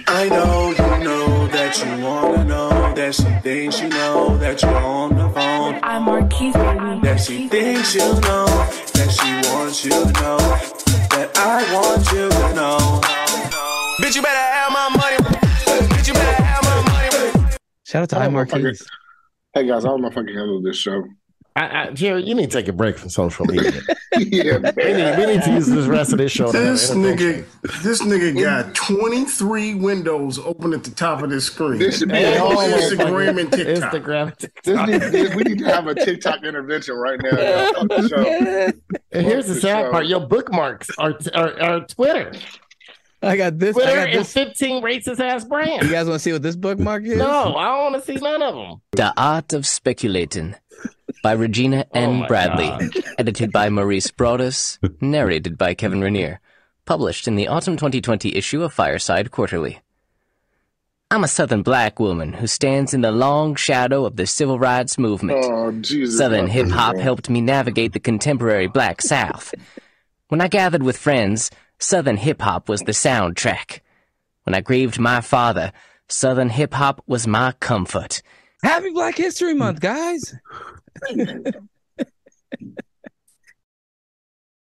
I know you know that you wanna know that she thinks you know that you're on the phone. I'm Marquise, baby. That she thinks you know that she wants you to know that I want you to know. Bitch, you better have my money. Bitch, you better have my money. Shout out to Marquise. Hey guys, I don't know if I can handle this show. Jerry, you need to take a break from social media. Yeah, we need to use this rest of this show. This nigga got 23 windows open at the top of this screen. This should be Instagram and TikTok. We need to have a TikTok intervention right now. The show. And here's the sad part: your bookmarks are Twitter. I got this. Twitter and 15 racist ass brands. You guys want to see what this bookmark is? No, I don't want to see none of them. The Art of Speculating by Regina N. Bradley. God. Edited by Maurice Broaddus. Narrated by Kevin Rainier. Published in the autumn 2020 issue of Fireside Quarterly. I'm a Southern black woman who stands in the long shadow of the civil rights movement. Oh, Jesus. Southern hip-hop helped me navigate the contemporary Black South. When I gathered with friends, Southern hip-hop was the soundtrack. When I grieved my father, Southern hip-hop was my comfort. Happy Black History Month, guys.